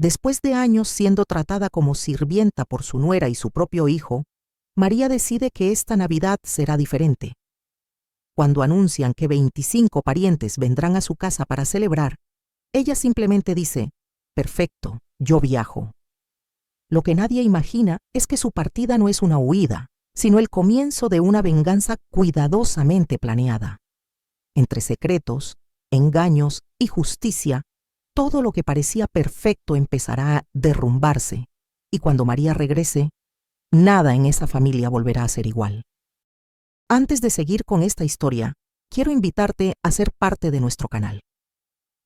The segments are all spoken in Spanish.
Después de años siendo tratada como sirvienta por su nuera y su propio hijo, María decide que esta Navidad será diferente. Cuando anuncian que 25 parientes vendrán a su casa para celebrar, ella simplemente dice: «Perfecto, yo viajo». Lo que nadie imagina es que su partida no es una huida, sino el comienzo de una venganza cuidadosamente planeada. Entre secretos, engaños y justicia, todo lo que parecía perfecto empezará a derrumbarse, y cuando María regrese, nada en esa familia volverá a ser igual. Antes de seguir con esta historia, quiero invitarte a ser parte de nuestro canal.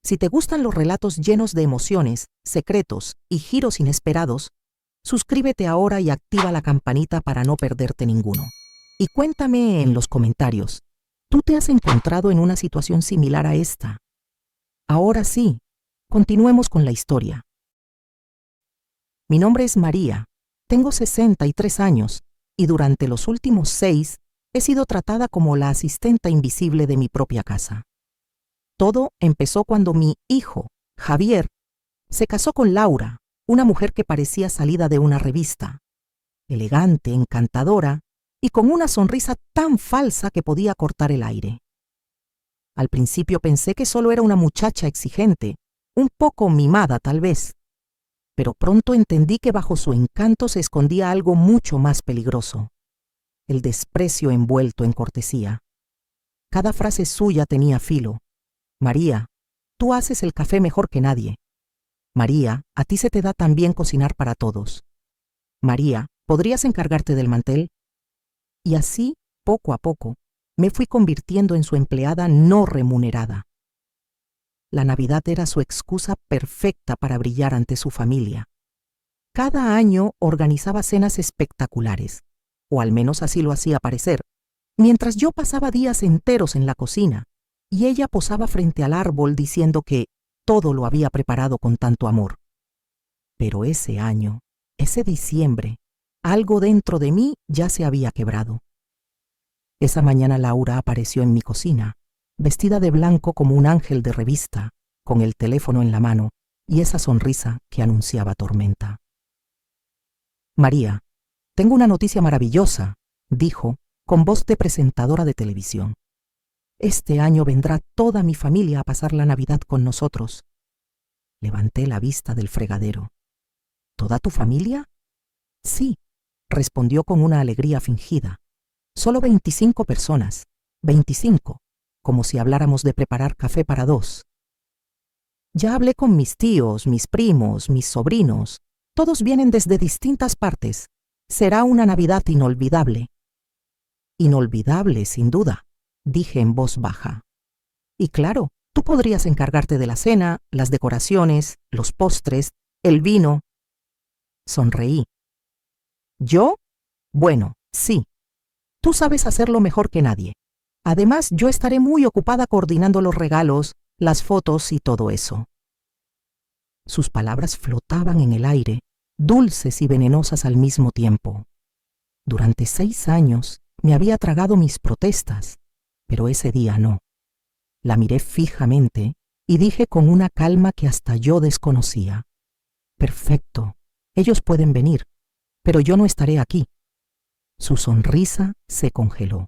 Si te gustan los relatos llenos de emociones, secretos y giros inesperados, suscríbete ahora y activa la campanita para no perderte ninguno. Y cuéntame en los comentarios, ¿tú te has encontrado en una situación similar a esta? Ahora sí, continuemos con la historia. Mi nombre es María, tengo 63 años y durante los últimos 6 he sido tratada como la asistenta invisible de mi propia casa. Todo empezó cuando mi hijo, Javier, se casó con Laura, una mujer que parecía salida de una revista, elegante, encantadora y con una sonrisa tan falsa que podía cortar el aire. Al principio pensé que solo era una muchacha exigente, un poco mimada tal vez, pero pronto entendí que bajo su encanto se escondía algo mucho más peligroso: el desprecio envuelto en cortesía. Cada frase suya tenía filo. «María, tú haces el café mejor que nadie. María, a ti se te da tan bien cocinar para todos. María, ¿podrías encargarte del mantel?». Y así, poco a poco, me fui convirtiendo en su empleada no remunerada. La Navidad era su excusa perfecta para brillar ante su familia. Cada año organizaba cenas espectaculares, o al menos así lo hacía parecer, mientras yo pasaba días enteros en la cocina, y ella posaba frente al árbol diciendo que todo lo había preparado con tanto amor. Pero ese año, ese diciembre, algo dentro de mí ya se había quebrado. Esa mañana Laura apareció en mi cocina, vestida de blanco como un ángel de revista, con el teléfono en la mano y esa sonrisa que anunciaba tormenta. «María, tengo una noticia maravillosa», dijo, con voz de presentadora de televisión. «Este año vendrá toda mi familia a pasar la Navidad con nosotros». Levanté la vista del fregadero. «¿Toda tu familia?». «Sí», respondió con una alegría fingida. «Solo 25 personas. 25, como si habláramos de preparar café para 2. Ya hablé con mis tíos, mis primos, mis sobrinos. Todos vienen desde distintas partes. Será una Navidad inolvidable». «Inolvidable, sin duda», dije en voz baja. «Y claro, tú podrías encargarte de la cena, las decoraciones, los postres, el vino». Sonreí. «¿Yo? Bueno, sí. Tú sabes hacerlo mejor que nadie. Además, yo estaré muy ocupada coordinando los regalos, las fotos y todo eso». Sus palabras flotaban en el aire, dulces y venenosas al mismo tiempo. Durante 6 años me había tragado mis protestas, pero ese día no. La miré fijamente y dije con una calma que hasta yo desconocía: «Perfecto, ellos pueden venir, pero yo no estaré aquí». Su sonrisa se congeló.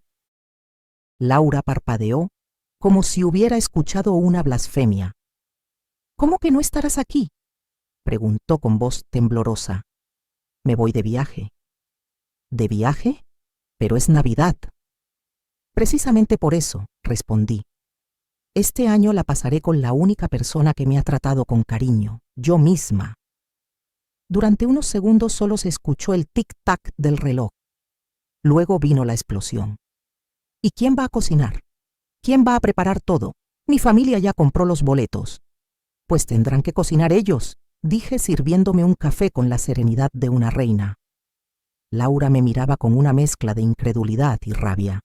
Laura parpadeó como si hubiera escuchado una blasfemia. «¿Cómo que no estarás aquí?», preguntó con voz temblorosa. «Me voy de viaje». «¿De viaje? Pero es Navidad». «Precisamente por eso», respondí. «Este año la pasaré con la única persona que me ha tratado con cariño, yo misma». Durante unos segundos solo se escuchó el tic-tac del reloj. Luego vino la explosión. «¿Y quién va a cocinar? ¿Quién va a preparar todo? Mi familia ya compró los boletos». «Pues tendrán que cocinar ellos», dije sirviéndome un café con la serenidad de una reina. Laura me miraba con una mezcla de incredulidad y rabia.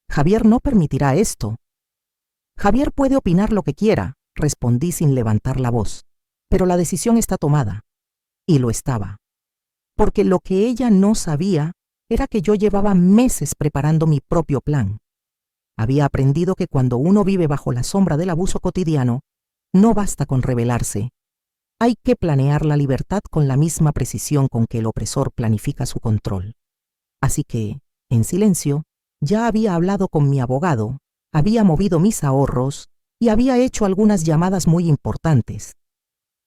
«Javier no permitirá esto». «Javier puede opinar lo que quiera», respondí sin levantar la voz, «pero la decisión está tomada». Y lo estaba. Porque lo que ella no sabía era que yo llevaba meses preparando mi propio plan. Había aprendido que cuando uno vive bajo la sombra del abuso cotidiano, no basta con rebelarse. Hay que planear la libertad con la misma precisión con que el opresor planifica su control. Así que, en silencio, ya había hablado con mi abogado, había movido mis ahorros y había hecho algunas llamadas muy importantes.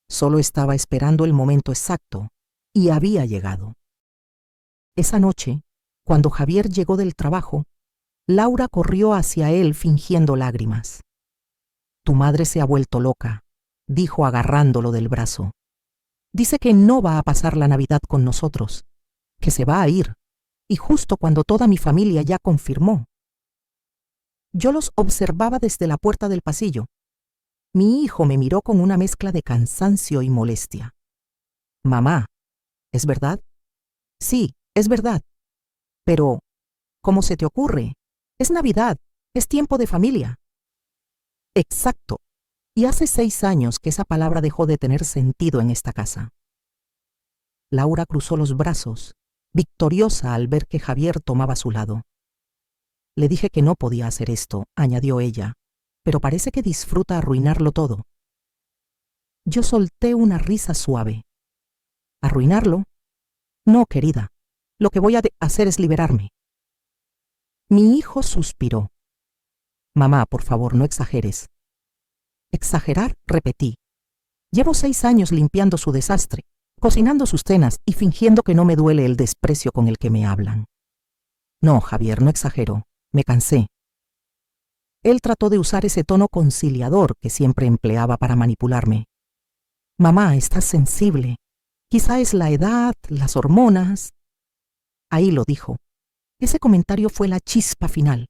Solo estaba esperando el momento exacto, y había llegado. Esa noche, cuando Javier llegó del trabajo, Laura corrió hacia él fingiendo lágrimas. «Tu madre se ha vuelto loca», dijo agarrándolo del brazo. «Dice que no va a pasar la Navidad con nosotros, que se va a ir, y justo cuando toda mi familia ya confirmó». Yo los observaba desde la puerta del pasillo. Mi hijo me miró con una mezcla de cansancio y molestia. «Mamá, ¿es verdad?» «Sí, es verdad. Pero, ¿cómo se te ocurre? Es Navidad, es tiempo de familia». Exacto. Y hace 6 años que esa palabra dejó de tener sentido en esta casa. Laura cruzó los brazos, victoriosa al ver que Javier tomaba su lado. «Le dije que no podía hacer esto», añadió ella, «pero parece que disfruta arruinarlo todo». Yo solté una risa suave. ¿Arruinarlo? No, querida. Lo que voy a hacer es liberarme. Mi hijo suspiró. «Mamá, por favor, no exageres». «Exagerar», repetí. «Llevo 6 años limpiando su desastre, cocinando sus cenas y fingiendo que no me duele el desprecio con el que me hablan». «No, Javier, no exagero. Me cansé». Él trató de usar ese tono conciliador que siempre empleaba para manipularme. «Mamá, estás sensible. Quizá es la edad, las hormonas». Ahí lo dijo. Ese comentario fue la chispa final.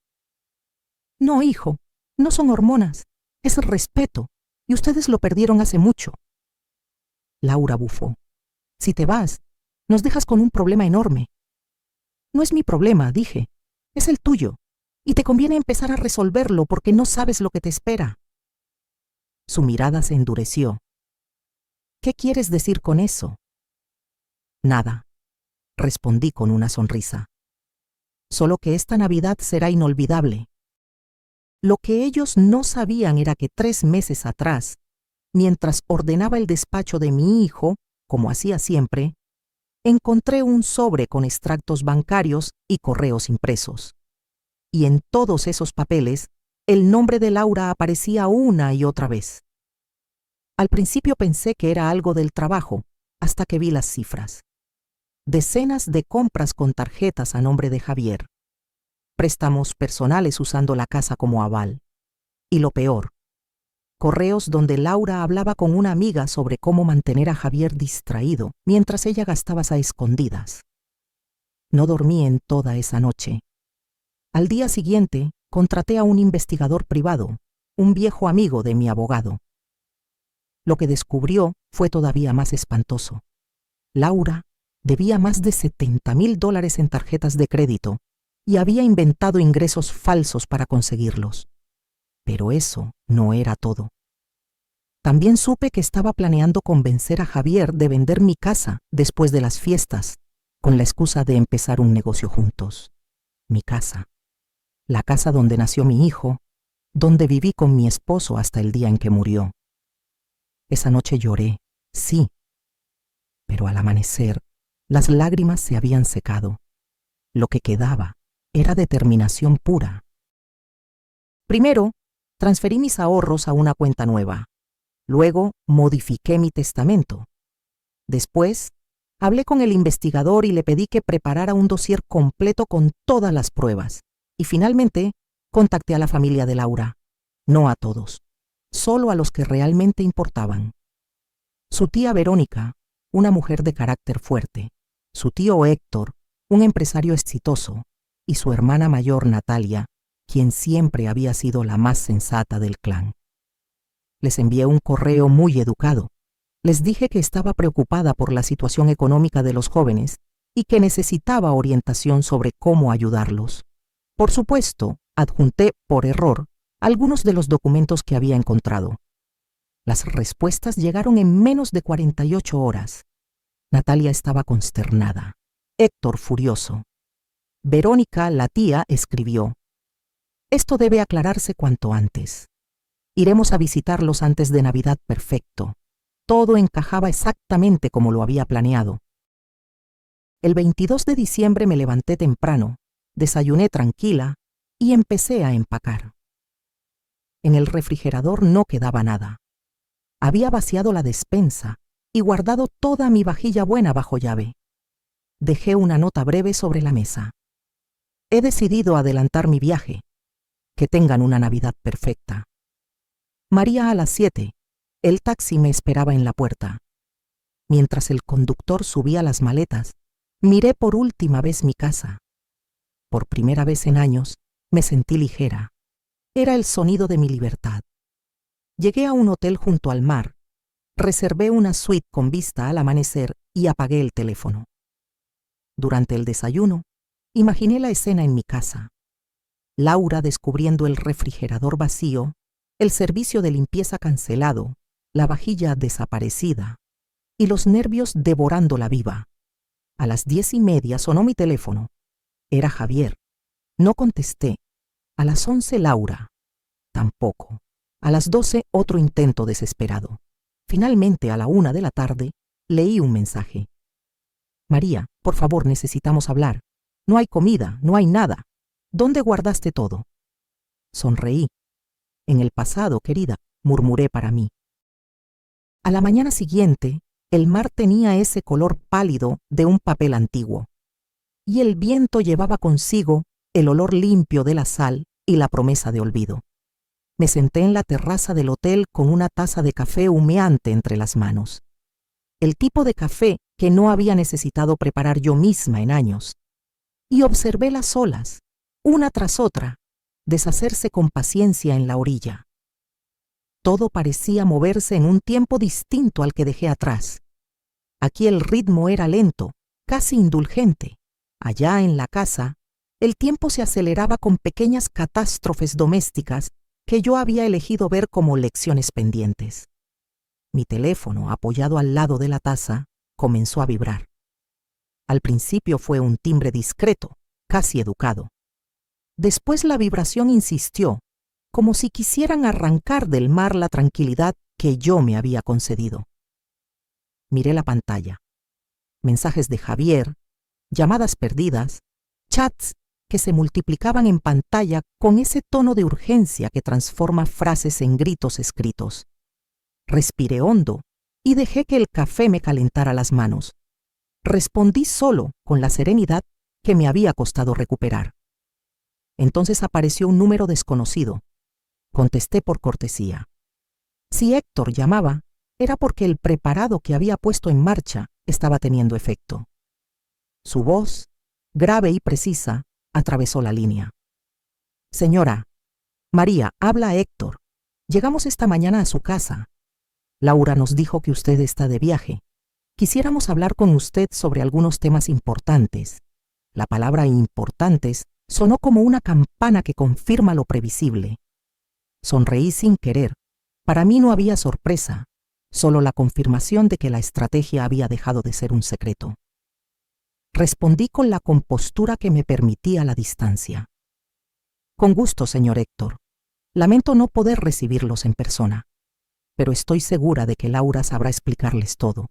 «No, hijo, no son hormonas. Es respeto, y ustedes lo perdieron hace mucho». Laura bufó. «Si te vas, nos dejas con un problema enorme». «No es mi problema», dije. «Es el tuyo, y te conviene empezar a resolverlo porque no sabes lo que te espera». Su mirada se endureció. «¿Qué quieres decir con eso?» «Nada», respondí con una sonrisa. «Solo que esta Navidad será inolvidable». Lo que ellos no sabían era que 3 meses atrás, mientras ordenaba el despacho de mi hijo, como hacía siempre, encontré un sobre con extractos bancarios y correos impresos. Y en todos esos papeles, el nombre de Laura aparecía una y otra vez. Al principio pensé que era algo del trabajo, hasta que vi las cifras. Decenas de compras con tarjetas a nombre de Javier. Préstamos personales usando la casa como aval. Y lo peor, correos donde Laura hablaba con una amiga sobre cómo mantener a Javier distraído mientras ella gastaba a escondidas. No dormí en toda esa noche. Al día siguiente, contraté a un investigador privado, un viejo amigo de mi abogado. Lo que descubrió fue todavía más espantoso. Laura debía más de $70,000 en tarjetas de crédito y había inventado ingresos falsos para conseguirlos. Pero eso no era todo. También supe que estaba planeando convencer a Javier de vender mi casa después de las fiestas, con la excusa de empezar un negocio juntos. Mi casa. La casa donde nació mi hijo, donde viví con mi esposo hasta el día en que murió. Esa noche lloré, sí. Pero al amanecer, las lágrimas se habían secado. Lo que quedaba era determinación pura. Primero, transferí mis ahorros a una cuenta nueva. Luego, modifiqué mi testamento. Después, hablé con el investigador y le pedí que preparara un dossier completo con todas las pruebas. Y finalmente, contacté a la familia de Laura. No a todos, solo a los que realmente importaban. Su tía Verónica, una mujer de carácter fuerte. Su tío Héctor, un empresario exitoso. Y su hermana mayor Natalia, quien siempre había sido la más sensata del clan. Les envié un correo muy educado. Les dije que estaba preocupada por la situación económica de los jóvenes y que necesitaba orientación sobre cómo ayudarlos. Por supuesto, adjunté por error algunos de los documentos que había encontrado. Las respuestas llegaron en menos de 48 horas. Natalia estaba consternada. Héctor furioso. Verónica, la tía, escribió: «Esto debe aclararse cuanto antes. Iremos a visitarlos antes de Navidad, perfecto. todo encajaba exactamente como lo había planeado. El 22 de diciembre me levanté temprano, desayuné tranquila y empecé a empacar. En el refrigerador no quedaba nada. Había vaciado la despensa y guardado toda mi vajilla buena bajo llave. Dejé una nota breve sobre la mesa. He decidido adelantar mi viaje. Que tengan una Navidad perfecta. María a las 7. El taxi me esperaba en la puerta. Mientras el conductor subía las maletas, miré por última vez mi casa. Por primera vez en años, me sentí ligera. Era el sonido de mi libertad. Llegué a un hotel junto al mar, reservé una suite con vista al amanecer y apagué el teléfono. Durante el desayuno, imaginé la escena en mi casa. Laura descubriendo el refrigerador vacío, el servicio de limpieza cancelado, la vajilla desaparecida y los nervios devorándola viva. A las 10:30 sonó mi teléfono. Era Javier. No contesté. A las 11 Laura. Tampoco. A las 12 otro intento desesperado. Finalmente, a la 1 de la tarde, leí un mensaje. María, por favor, necesitamos hablar. No hay comida, no hay nada. ¿Dónde guardaste todo? Sonreí. En el pasado, querida, murmuré para mí. A la mañana siguiente, el mar tenía ese color pálido de un papel antiguo, y el viento llevaba consigo el olor limpio de la sal y la promesa de olvido. Me senté en la terraza del hotel con una taza de café humeante entre las manos. El tipo de café que no había necesitado preparar yo misma en años. Y observé las olas, una tras otra, deshacerse con paciencia en la orilla. Todo parecía moverse en un tiempo distinto al que dejé atrás. Aquí el ritmo era lento, casi indulgente. Allá en la casa, el tiempo se aceleraba con pequeñas catástrofes domésticas que yo había elegido ver como lecciones pendientes. Mi teléfono, apoyado al lado de la taza, comenzó a vibrar. Al principio fue un timbre discreto, casi educado. Después la vibración insistió, como si quisieran arrancar del mar la tranquilidad que yo me había concedido. Miré la pantalla. Mensajes de Javier, llamadas perdidas, chats que se multiplicaban en pantalla con ese tono de urgencia que transforma frases en gritos escritos. Respiré hondo y dejé que el café me calentara las manos. Respondí solo con la serenidad que me había costado recuperar. Entonces apareció un número desconocido. Contesté por cortesía. Si Héctor llamaba, era porque el preparado que había puesto en marcha estaba teniendo efecto. Su voz, grave y precisa, atravesó la línea. Señora, María, habla Héctor. Llegamos esta mañana a su casa. Laura nos dijo que usted está de viaje. Quisiéramos hablar con usted sobre algunos temas importantes. La palabra importantes sonó como una campana que confirma lo previsible. Sonreí sin querer. Para mí no había sorpresa, solo la confirmación de que la estrategia había dejado de ser un secreto. Respondí con la compostura que me permitía la distancia. Con gusto, señor Héctor. Lamento no poder recibirlos en persona, pero estoy segura de que Laura sabrá explicarles todo.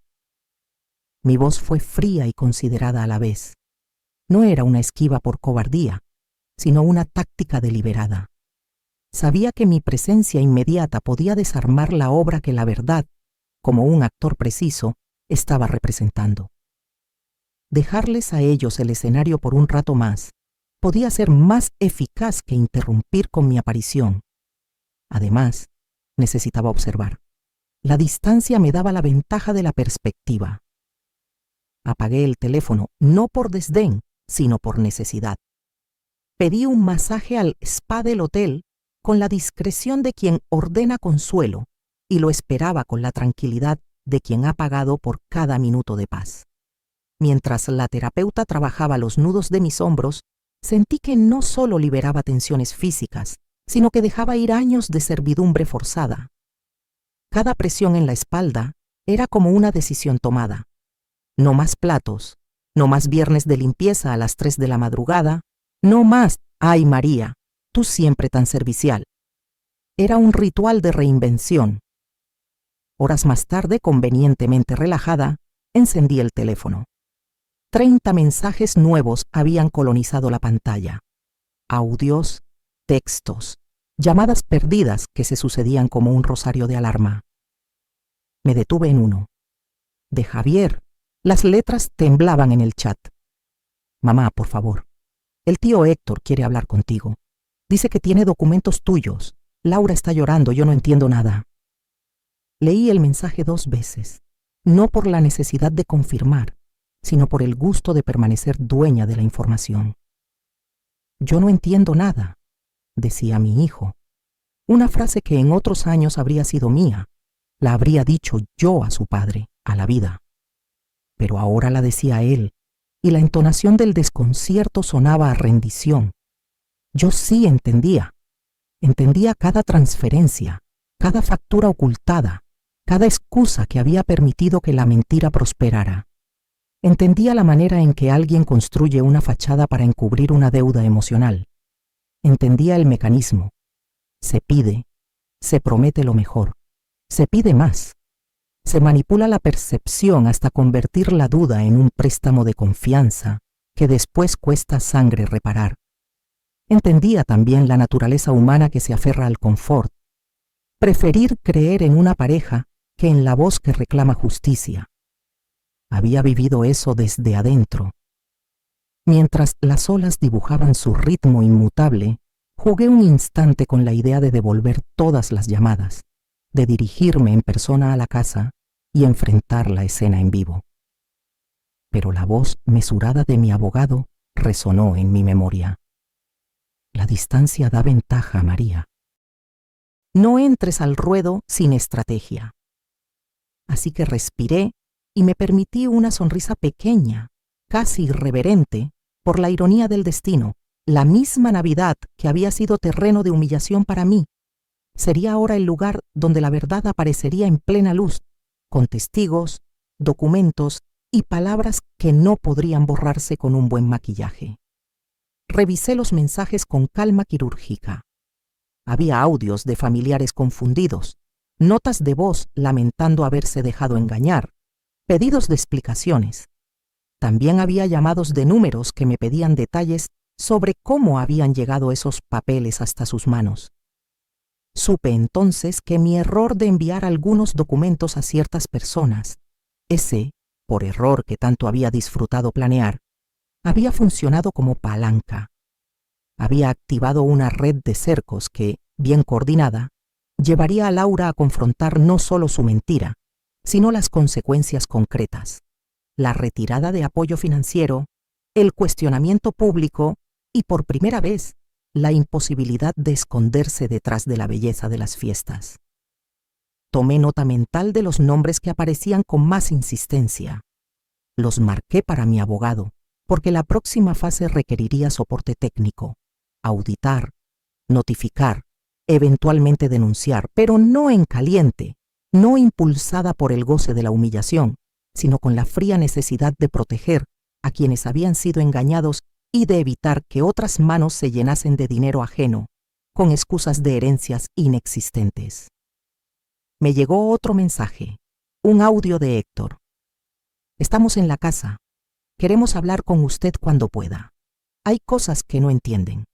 Mi voz fue fría y considerada a la vez. No era una esquiva por cobardía, sino una táctica deliberada. Sabía que mi presencia inmediata podía desarmar la obra que la verdad, como un actor preciso, estaba representando. Dejarles a ellos el escenario por un rato más podía ser más eficaz que interrumpir con mi aparición. Además, necesitaba observar. La distancia me daba la ventaja de la perspectiva. Apagué el teléfono, no por desdén, sino por necesidad. Pedí un masaje al spa del hotel con la discreción de quien ordena consuelo y lo esperaba con la tranquilidad de quien ha pagado por cada minuto de paz. Mientras la terapeuta trabajaba los nudos de mis hombros, sentí que no solo liberaba tensiones físicas, sino que dejaba ir años de servidumbre forzada. Cada presión en la espalda era como una decisión tomada. No más platos, no más viernes de limpieza a las 3 de la madrugada, no más, ay María, tú siempre tan servicial. Era un ritual de reinvención. Horas más tarde, convenientemente relajada, encendí el teléfono. 30 mensajes nuevos habían colonizado la pantalla. Audios, textos, llamadas perdidas que se sucedían como un rosario de alarma. Me detuve en uno. De Javier. Las letras temblaban en el chat. Mamá, por favor. El tío Héctor quiere hablar contigo. Dice que tiene documentos tuyos. Laura está llorando, yo no entiendo nada. Leí el mensaje 2 veces, no por la necesidad de confirmar, sino por el gusto de permanecer dueña de la información. Yo no entiendo nada, decía mi hijo. Una frase que en otros años habría sido mía, la habría dicho yo a su padre, a la vida. Pero ahora la decía él, y la entonación del desconcierto sonaba a rendición. Yo sí entendía. Entendía cada transferencia, cada factura ocultada, cada excusa que había permitido que la mentira prosperara. Entendía la manera en que alguien construye una fachada para encubrir una deuda emocional. Entendía el mecanismo. Se pide, se promete lo mejor, se pide más. Se manipula la percepción hasta convertir la duda en un préstamo de confianza que después cuesta sangre reparar. Entendía también la naturaleza humana que se aferra al confort. Preferir creer en una pareja que en la voz que reclama justicia. Había vivido eso desde adentro. Mientras las olas dibujaban su ritmo inmutable, jugué un instante con la idea de devolver todas las llamadas, de dirigirme en persona a la casa y enfrentar la escena en vivo. Pero la voz mesurada de mi abogado resonó en mi memoria. La distancia da ventaja, María. No entres al ruedo sin estrategia. Así que respiré y me permití una sonrisa pequeña, casi irreverente, por la ironía del destino. La misma Navidad que había sido terreno de humillación para mí, sería ahora el lugar donde la verdad aparecería en plena luz, con testigos, documentos y palabras que no podrían borrarse con un buen maquillaje. Revisé los mensajes con calma quirúrgica. Había audios de familiares confundidos, notas de voz lamentando haberse dejado engañar, pedidos de explicaciones. También había llamados de números que me pedían detalles sobre cómo habían llegado esos papeles hasta sus manos. Supe entonces que mi error de enviar algunos documentos a ciertas personas, ese, por error que tanto había disfrutado planear, había funcionado como palanca. Había activado una red de cercos que, bien coordinada, llevaría a Laura a confrontar no solo su mentira, sino las consecuencias concretas, la retirada de apoyo financiero, el cuestionamiento público y, por primera vez, la imposibilidad de esconderse detrás de la belleza de las fiestas. Tomé nota mental de los nombres que aparecían con más insistencia. Los marqué para mi abogado, porque la próxima fase requeriría soporte técnico, auditar, notificar, eventualmente denunciar, pero no en caliente, no impulsada por el goce de la humillación, sino con la fría necesidad de proteger a quienes habían sido engañados y de evitar que otras manos se llenasen de dinero ajeno, con excusas de herencias inexistentes. Me llegó otro mensaje, un audio de Héctor. Estamos en la casa. Queremos hablar con usted cuando pueda. Hay cosas que no entienden.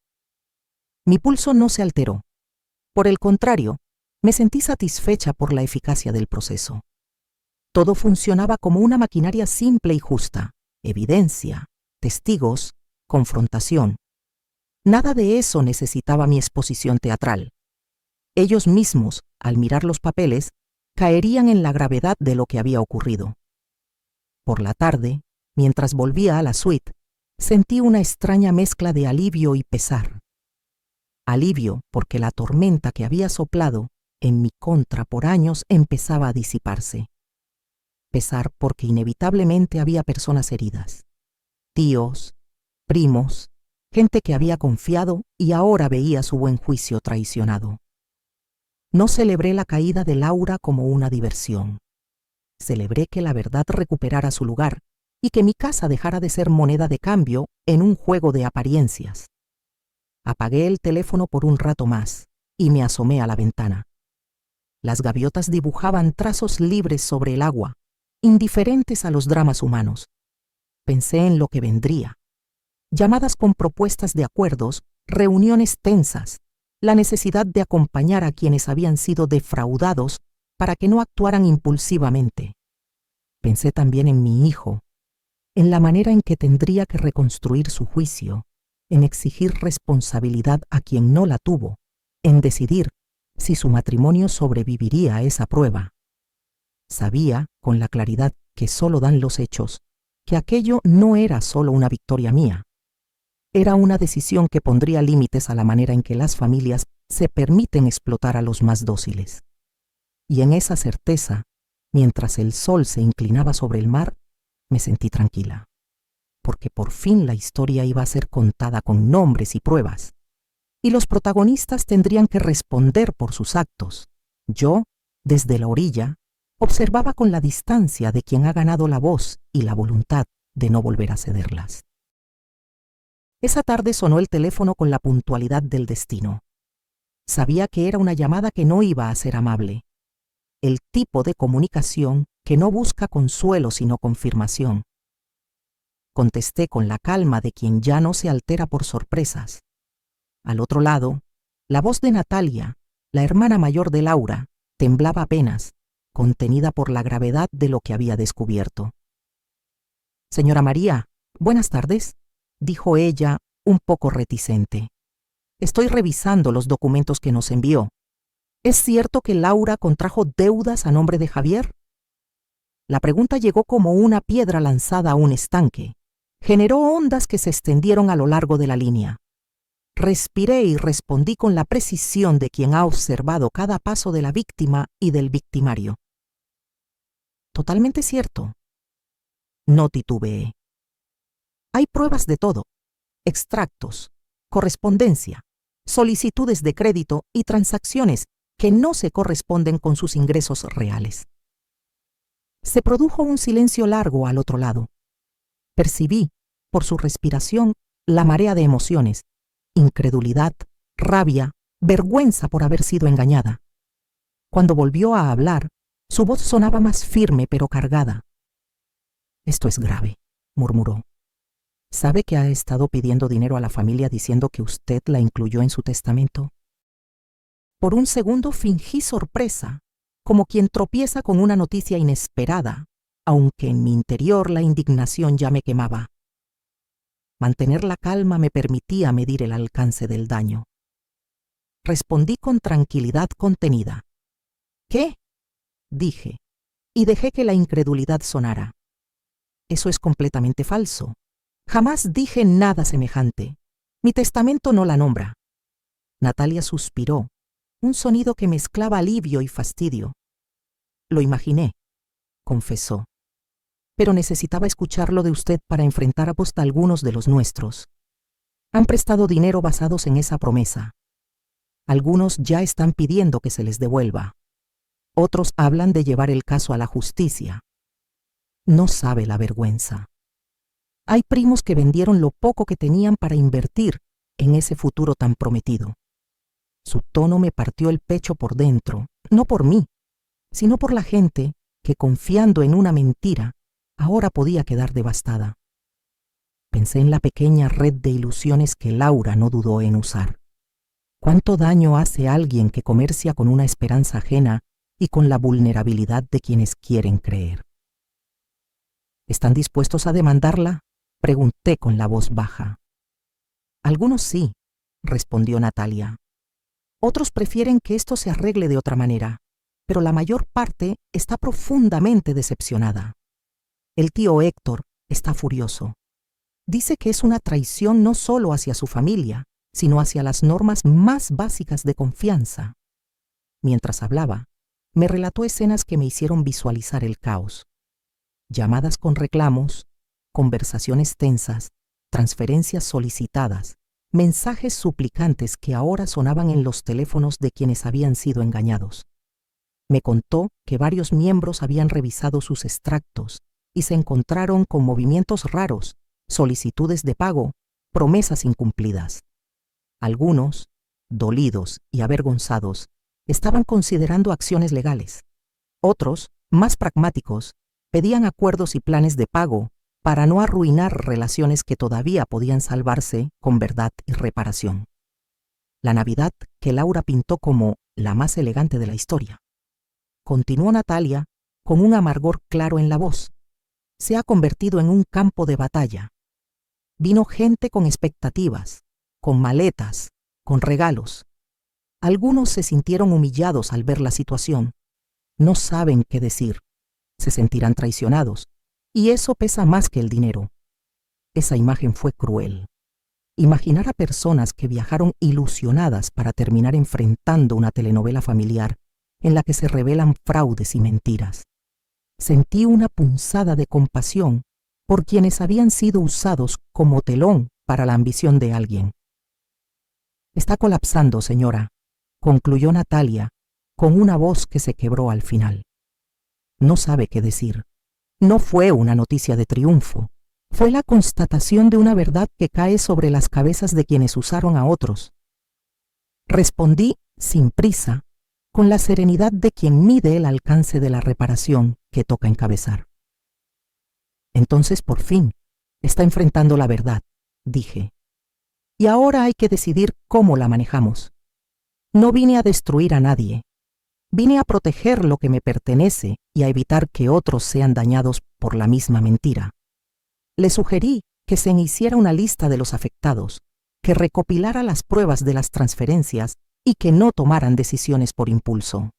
Mi pulso no se alteró. Por el contrario, me sentí satisfecha por la eficacia del proceso. Todo funcionaba como una maquinaria simple y justa. Evidencia, testigos, confrontación. Nada de eso necesitaba mi exposición teatral. Ellos mismos, al mirar los papeles, caerían en la gravedad de lo que había ocurrido. Por la tarde, mientras volvía a la suite, sentí una extraña mezcla de alivio y pesar. Alivio porque la tormenta que había soplado en mi contra por años empezaba a disiparse. Pesar porque inevitablemente había personas heridas. Tíos, primos, gente que había confiado y ahora veía su buen juicio traicionado. No celebré la caída de Laura como una diversión. Celebré que la verdad recuperara su lugar y que mi casa dejara de ser moneda de cambio en un juego de apariencias. Apagué el teléfono por un rato más y me asomé a la ventana. Las gaviotas dibujaban trazos libres sobre el agua, indiferentes a los dramas humanos. Pensé en lo que vendría. Llamadas con propuestas de acuerdos, reuniones tensas, la necesidad de acompañar a quienes habían sido defraudados para que no actuaran impulsivamente. Pensé también en mi hijo, en la manera en que tendría que reconstruir su juicio, en exigir responsabilidad a quien no la tuvo, en decidir si su matrimonio sobreviviría a esa prueba. Sabía, con la claridad que solo dan los hechos, que aquello no era solo una victoria mía. Era una decisión que pondría límites a la manera en que las familias se permiten explotar a los más dóciles. Y en esa certeza, mientras el sol se inclinaba sobre el mar, me sentí tranquila, porque por fin la historia iba a ser contada con nombres y pruebas, y los protagonistas tendrían que responder por sus actos. Yo, desde la orilla, observaba con la distancia de quien ha ganado la voz y la voluntad de no volver a cederlas. Esa tarde sonó el teléfono con la puntualidad del destino. Sabía que era una llamada que no iba a ser amable. El tipo de comunicación que no busca consuelo sino confirmación. Contesté con la calma de quien ya no se altera por sorpresas. Al otro lado, la voz de Natalia, la hermana mayor de Laura, temblaba apenas, contenida por la gravedad de lo que había descubierto. «Señora María, buenas tardes», dijo ella, un poco reticente. «Estoy revisando los documentos que nos envió. ¿Es cierto que Laura contrajo deudas a nombre de Javier?». La pregunta llegó como una piedra lanzada a un estanque. Generó ondas que se extendieron a lo largo de la línea. Respiré y respondí con la precisión de quien ha observado cada paso de la víctima y del victimario. «Totalmente cierto». No titubeé. «Hay pruebas de todo: extractos, correspondencia, solicitudes de crédito y transacciones que no se corresponden con sus ingresos reales». Se produjo un silencio largo al otro lado. Percibí, por su respiración, la marea de emociones: incredulidad, rabia, vergüenza por haber sido engañada. Cuando volvió a hablar, su voz sonaba más firme pero cargada. «Esto es grave», murmuró. «¿Sabe que ha estado pidiendo dinero a la familia diciendo que usted la incluyó en su testamento?». Por un segundo fingí sorpresa, como quien tropieza con una noticia inesperada, aunque en mi interior la indignación ya me quemaba. Mantener la calma me permitía medir el alcance del daño. Respondí con tranquilidad contenida. «¿Qué?», dije, y dejé que la incredulidad sonara. «Eso es completamente falso. Jamás dije nada semejante. Mi testamento no la nombra». Natalia suspiró, un sonido que mezclaba alivio y fastidio. «Lo imaginé», confesó, «pero necesitaba escucharlo de usted para enfrentar a posta algunos de los nuestros. Han prestado dinero basados en esa promesa. Algunos ya están pidiendo que se les devuelva. Otros hablan de llevar el caso a la justicia. No sabe la vergüenza. Hay primos que vendieron lo poco que tenían para invertir en ese futuro tan prometido». Su tono me partió el pecho por dentro, no por mí, sino por la gente que, confiando en una mentira, ahora podía quedar devastada. Pensé en la pequeña red de ilusiones que Laura no dudó en usar. ¿Cuánto daño hace alguien que comercia con una esperanza ajena y con la vulnerabilidad de quienes quieren creer? ¿Están dispuestos a demandarla?, pregunté con la voz baja. «Algunos sí», respondió Natalia. «Otros prefieren que esto se arregle de otra manera, pero la mayor parte está profundamente decepcionada. El tío Héctor está furioso. Dice que es una traición no solo hacia su familia, sino hacia las normas más básicas de confianza». Mientras hablaba, me relató escenas que me hicieron visualizar el caos. Llamadas con reclamos, conversaciones tensas, transferencias solicitadas, mensajes suplicantes que ahora sonaban en los teléfonos de quienes habían sido engañados. Me contó que varios miembros habían revisado sus extractos y se encontraron con movimientos raros, solicitudes de pago, promesas incumplidas. Algunos, dolidos y avergonzados, estaban considerando acciones legales. Otros, más pragmáticos, pedían acuerdos y planes de pago para no arruinar relaciones que todavía podían salvarse con verdad y reparación. La Navidad que Laura pintó como la más elegante de la historia. Continuó Natalia con un amargor claro en la voz. Se ha convertido en un campo de batalla. Vino gente con expectativas, con maletas, con regalos. Algunos se sintieron humillados al ver la situación. No saben qué decir. Se sentirán traicionados. Y eso pesa más que el dinero. Esa imagen fue cruel. Imaginar a personas que viajaron ilusionadas para terminar enfrentando una telenovela familiar en la que se revelan fraudes y mentiras. Sentí una punzada de compasión por quienes habían sido usados como telón para la ambición de alguien. Está colapsando, señora, concluyó Natalia con una voz que se quebró al final. No sabe qué decir. No fue una noticia de triunfo. Fue la constatación de una verdad que cae sobre las cabezas de quienes usaron a otros. Respondí sin prisa, con la serenidad de quien mide el alcance de la reparación que toca encabezar. Entonces, por fin, está enfrentando la verdad, dije. Y ahora hay que decidir cómo la manejamos. No vine a destruir a nadie. Vine a proteger lo que me pertenece y a evitar que otros sean dañados por la misma mentira. Le sugerí que se hiciera una lista de los afectados, que recopilara las pruebas de las transferencias y que no tomaran decisiones por impulso.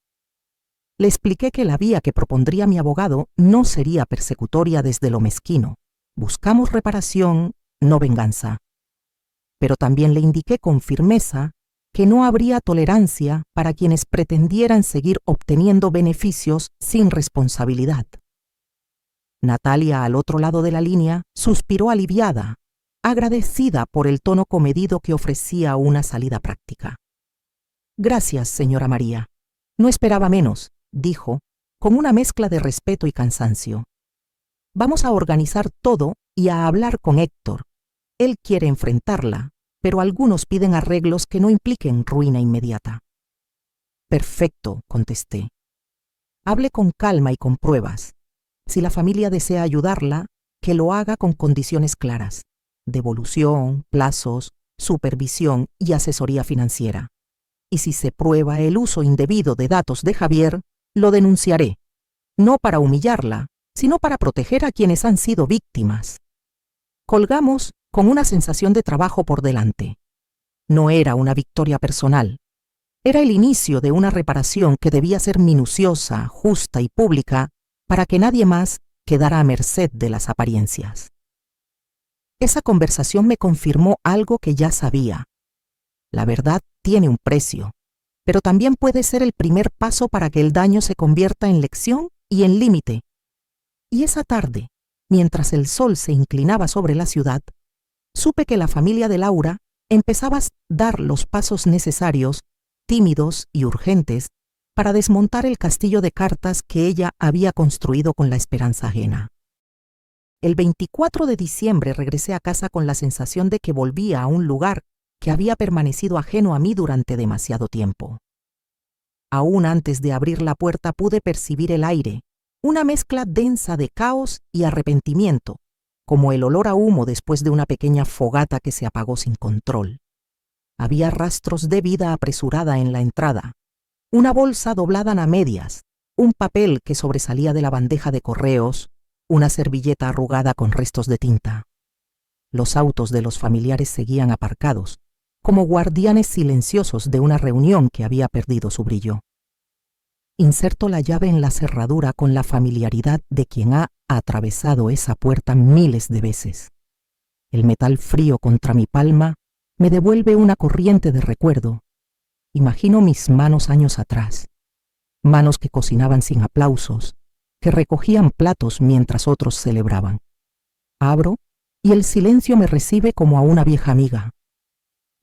Le expliqué que la vía que propondría mi abogado no sería persecutoria desde lo mezquino. Buscamos reparación, no venganza. Pero también le indiqué con firmeza que no habría tolerancia para quienes pretendieran seguir obteniendo beneficios sin responsabilidad. Natalia, al otro lado de la línea, suspiró aliviada, agradecida por el tono comedido que ofrecía una salida práctica. Gracias, señora María. No esperaba menos, dijo, con una mezcla de respeto y cansancio. Vamos a organizar todo y a hablar con Héctor. Él quiere enfrentarla, pero algunos piden arreglos que no impliquen ruina inmediata. Perfecto, contesté. Hable con calma y con pruebas. Si la familia desea ayudarla, que lo haga con condiciones claras: devolución, plazos, supervisión y asesoría financiera. Y si se prueba el uso indebido de datos de Javier, lo denunciaré, no para humillarla, sino para proteger a quienes han sido víctimas. Colgamos con una sensación de trabajo por delante. No era una victoria personal. Era el inicio de una reparación que debía ser minuciosa, justa y pública para que nadie más quedara a merced de las apariencias. Esa conversación me confirmó algo que ya sabía. La verdad tiene un precio, pero también puede ser el primer paso para que el daño se convierta en lección y en límite. Y esa tarde, mientras el sol se inclinaba sobre la ciudad, supe que la familia de Laura empezaba a dar los pasos necesarios, tímidos y urgentes, para desmontar el castillo de cartas que ella había construido con la esperanza ajena. El 24 de diciembre regresé a casa con la sensación de que volvía a un lugar que había permanecido ajeno a mí durante demasiado tiempo. Aún antes de abrir la puerta pude percibir el aire, una mezcla densa de caos y arrepentimiento, como el olor a humo después de una pequeña fogata que se apagó sin control. Había rastros de vida apresurada en la entrada, una bolsa doblada a medias, un papel que sobresalía de la bandeja de correos, una servilleta arrugada con restos de tinta. Los autos de los familiares seguían aparcados, como guardianes silenciosos de una reunión que había perdido su brillo. Inserto la llave en la cerradura con la familiaridad de quien ha atravesado esa puerta miles de veces. El metal frío contra mi palma me devuelve una corriente de recuerdo. Imagino mis manos años atrás, manos que cocinaban sin aplausos, que recogían platos mientras otros celebraban. Abro y el silencio me recibe como a una vieja amiga.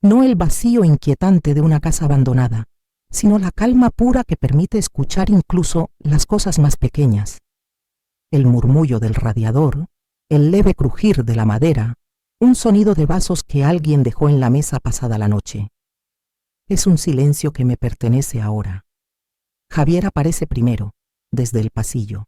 No el vacío inquietante de una casa abandonada, sino la calma pura que permite escuchar incluso las cosas más pequeñas. El murmullo del radiador, el leve crujir de la madera, un sonido de vasos que alguien dejó en la mesa pasada la noche. Es un silencio que me pertenece ahora. Javier aparece primero, desde el pasillo.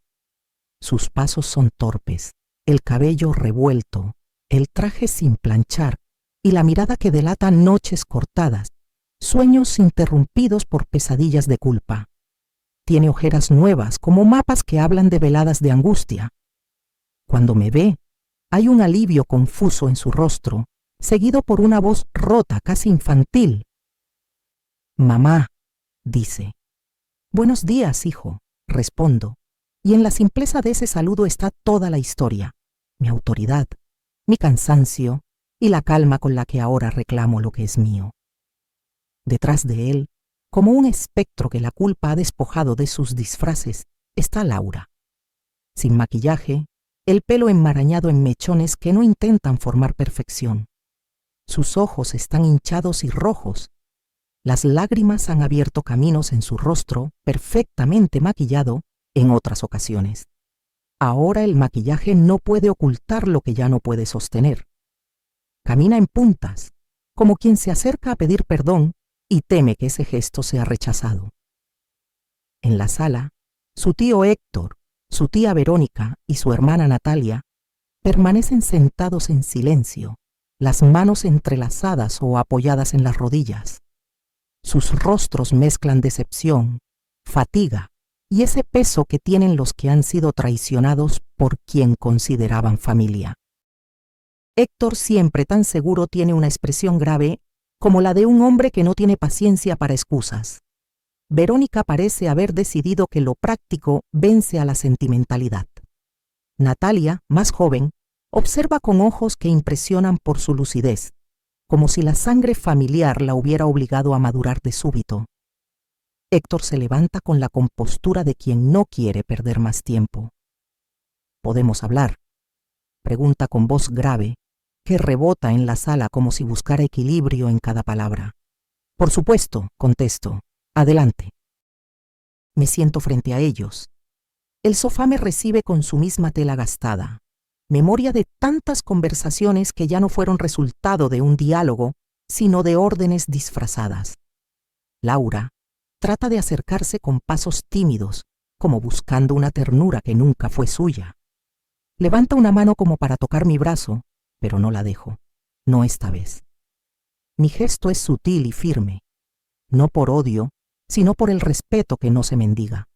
Sus pasos son torpes, el cabello revuelto, el traje sin planchar y la mirada que delata noches cortadas, sueños interrumpidos por pesadillas de culpa. Tiene ojeras nuevas, como mapas que hablan de veladas de angustia. Cuando me ve, hay un alivio confuso en su rostro, seguido por una voz rota, casi infantil. «Mamá», dice. «Buenos días, hijo», respondo, y en la simpleza de ese saludo está toda la historia, mi autoridad, mi cansancio y la calma con la que ahora reclamo lo que es mío. Detrás de él, como un espectro que la culpa ha despojado de sus disfraces, está Laura. Sin maquillaje, el pelo enmarañado en mechones que no intentan formar perfección. Sus ojos están hinchados y rojos. Las lágrimas han abierto caminos en su rostro, perfectamente maquillado en otras ocasiones. Ahora el maquillaje no puede ocultar lo que ya no puede sostener. Camina en puntas, como quien se acerca a pedir perdón y teme que ese gesto sea rechazado. En la sala, su tío Héctor, su tía Verónica y su hermana Natalia permanecen sentados en silencio, las manos entrelazadas o apoyadas en las rodillas. Sus rostros mezclan decepción, fatiga y ese peso que tienen los que han sido traicionados por quien consideraban familia. Héctor, siempre tan seguro, tiene una expresión grave como la de un hombre que no tiene paciencia para excusas. Verónica parece haber decidido que lo práctico vence a la sentimentalidad. Natalia, más joven, observa con ojos que impresionan por su lucidez, como si la sangre familiar la hubiera obligado a madurar de súbito. Héctor se levanta con la compostura de quien no quiere perder más tiempo. «¿Podemos hablar?», pregunta con voz grave, que rebota en la sala como si buscara equilibrio en cada palabra. «Por supuesto», contesto. «Adelante». Me siento frente a ellos. El sofá me recibe con su misma tela gastada, memoria de tantas conversaciones que ya no fueron resultado de un diálogo, sino de órdenes disfrazadas. Laura trata de acercarse con pasos tímidos, como buscando una ternura que nunca fue suya. Levanta una mano como para tocar mi brazo, pero no la dejo, no esta vez. Mi gesto es sutil y firme, no por odio, sino por el respeto que no se mendiga.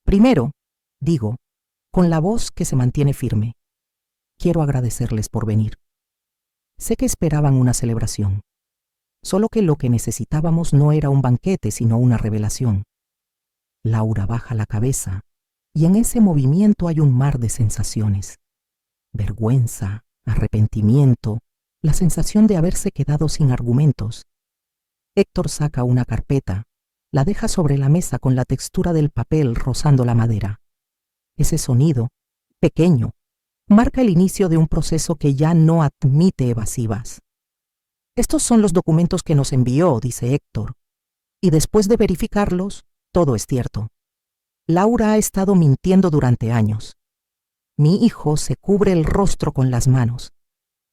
«Primero», digo, con la voz que se mantiene firme, «quiero agradecerles por venir. Sé que esperaban una celebración, solo que lo que necesitábamos no era un banquete, sino una revelación». Laura baja la cabeza, y en ese movimiento hay un mar de sensaciones. Vergüenza, arrepentimiento, la sensación de haberse quedado sin argumentos. Héctor saca una carpeta, la deja sobre la mesa con la textura del papel rozando la madera. Ese sonido, pequeño, marca el inicio de un proceso que ya no admite evasivas. «Estos son los documentos que nos envió», dice Héctor, y después de verificarlos, todo es cierto. Laura ha estado mintiendo durante años. Mi hijo se cubre el rostro con las manos.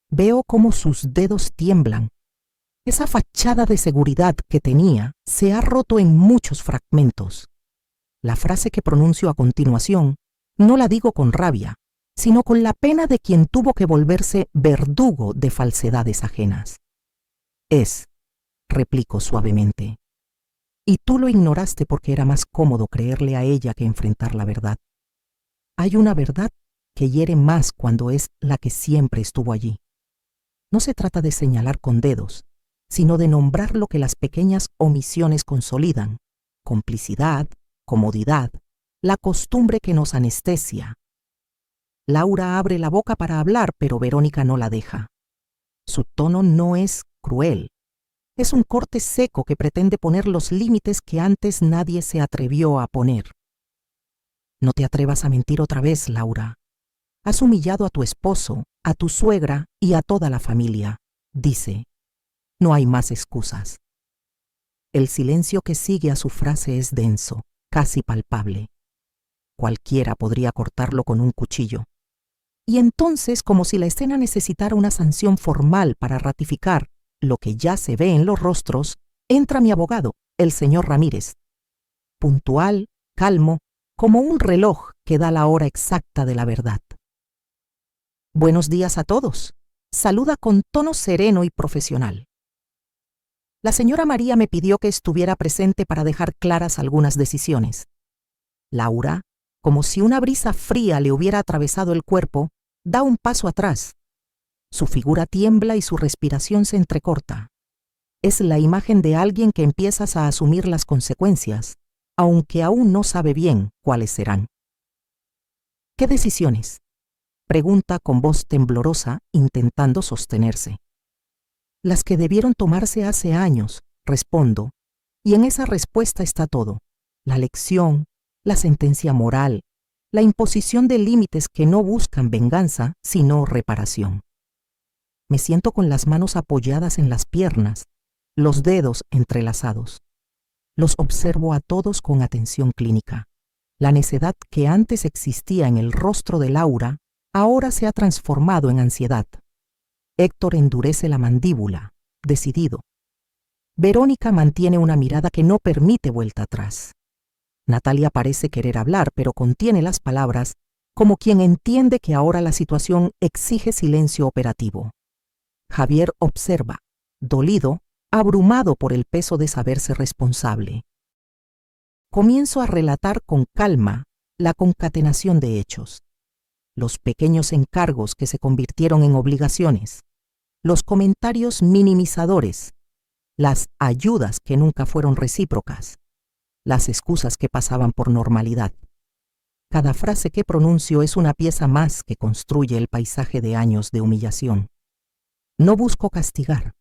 Veo cómo sus dedos tiemblan. Esa fachada de seguridad que tenía se ha roto en muchos fragmentos. La frase que pronuncio a continuación no la digo con rabia, sino con la pena de quien tuvo que volverse verdugo de falsedades ajenas. Replico suavemente. Y tú lo ignoraste porque era más cómodo creerle a ella que enfrentar la verdad. Hay una verdad que hiere más cuando es la que siempre estuvo allí. No se trata de señalar con dedos, sino de nombrar lo que las pequeñas omisiones consolidan: complicidad, comodidad, la costumbre que nos anestesia. Laura abre la boca para hablar, pero Verónica no la deja. Su tono no es cruel. Es un corte seco que pretende poner los límites que antes nadie se atrevió a poner. «No te atrevas a mentir otra vez, Laura. Has humillado a tu esposo, a tu suegra y a toda la familia», dice. No hay más excusas. El silencio que sigue a su frase es denso, casi palpable. Cualquiera podría cortarlo con un cuchillo. Y entonces, como si la escena necesitara una sanción formal para ratificar lo que ya se ve en los rostros, entra mi abogado, el señor Ramírez. puntual, calmo, como un reloj que da la hora exacta de la verdad. Buenos días a todos. Saluda con tono sereno y profesional. La señora María me pidió que estuviera presente para dejar claras algunas decisiones. Laura, como si una brisa fría le hubiera atravesado el cuerpo, da un paso atrás. Su figura tiembla y su respiración se entrecorta. Es la imagen de alguien que empiezas a asumir las consecuencias, aunque aún no sabe bien cuáles serán. ¿Qué decisiones?, pregunta con voz temblorosa, intentando sostenerse. Las que debieron tomarse hace años, respondo, y en esa respuesta está todo: la lección, la sentencia moral, la imposición de límites que no buscan venganza, sino reparación. Me siento con las manos apoyadas en las piernas, los dedos entrelazados. Los observo a todos con atención clínica. La necedad que antes existía en el rostro de Laura, ahora se ha transformado en ansiedad. Héctor endurece la mandíbula, decidido. Verónica mantiene una mirada que no permite vuelta atrás. Natalia parece querer hablar, pero contiene las palabras como quien entiende que ahora la situación exige silencio operativo. Javier observa, dolido, abrumado por el peso de saberse responsable. Comienzo a relatar con calma la concatenación de hechos, los pequeños encargos que se convirtieron en obligaciones, los comentarios minimizadores, las ayudas que nunca fueron recíprocas, las excusas que pasaban por normalidad. Cada frase que pronuncio es una pieza más que construye el paisaje de años de humillación. No busco castigar.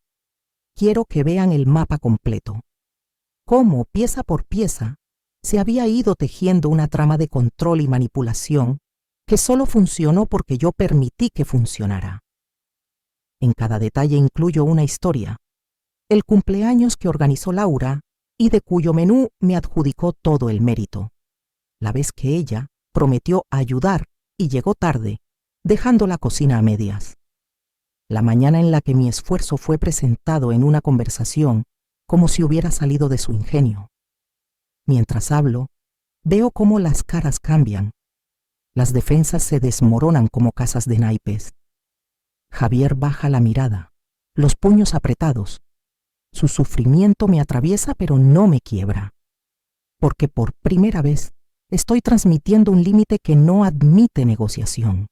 Quiero que vean el mapa completo. Cómo, pieza por pieza, se había ido tejiendo una trama de control y manipulación que solo funcionó porque yo permití que funcionara. En cada detalle incluyo una historia, el cumpleaños que organizó Laura y de cuyo menú me adjudicó todo el mérito. La vez que ella prometió ayudar y llegó tarde, dejando la cocina a medias. La mañana en la que mi esfuerzo fue presentado en una conversación como si hubiera salido de su ingenio. Mientras hablo, veo cómo las caras cambian. Las defensas se desmoronan como casas de naipes. Javier baja la mirada, los puños apretados. Su sufrimiento me atraviesa pero no me quiebra. Porque por primera vez estoy transmitiendo un límite que no admite negociación.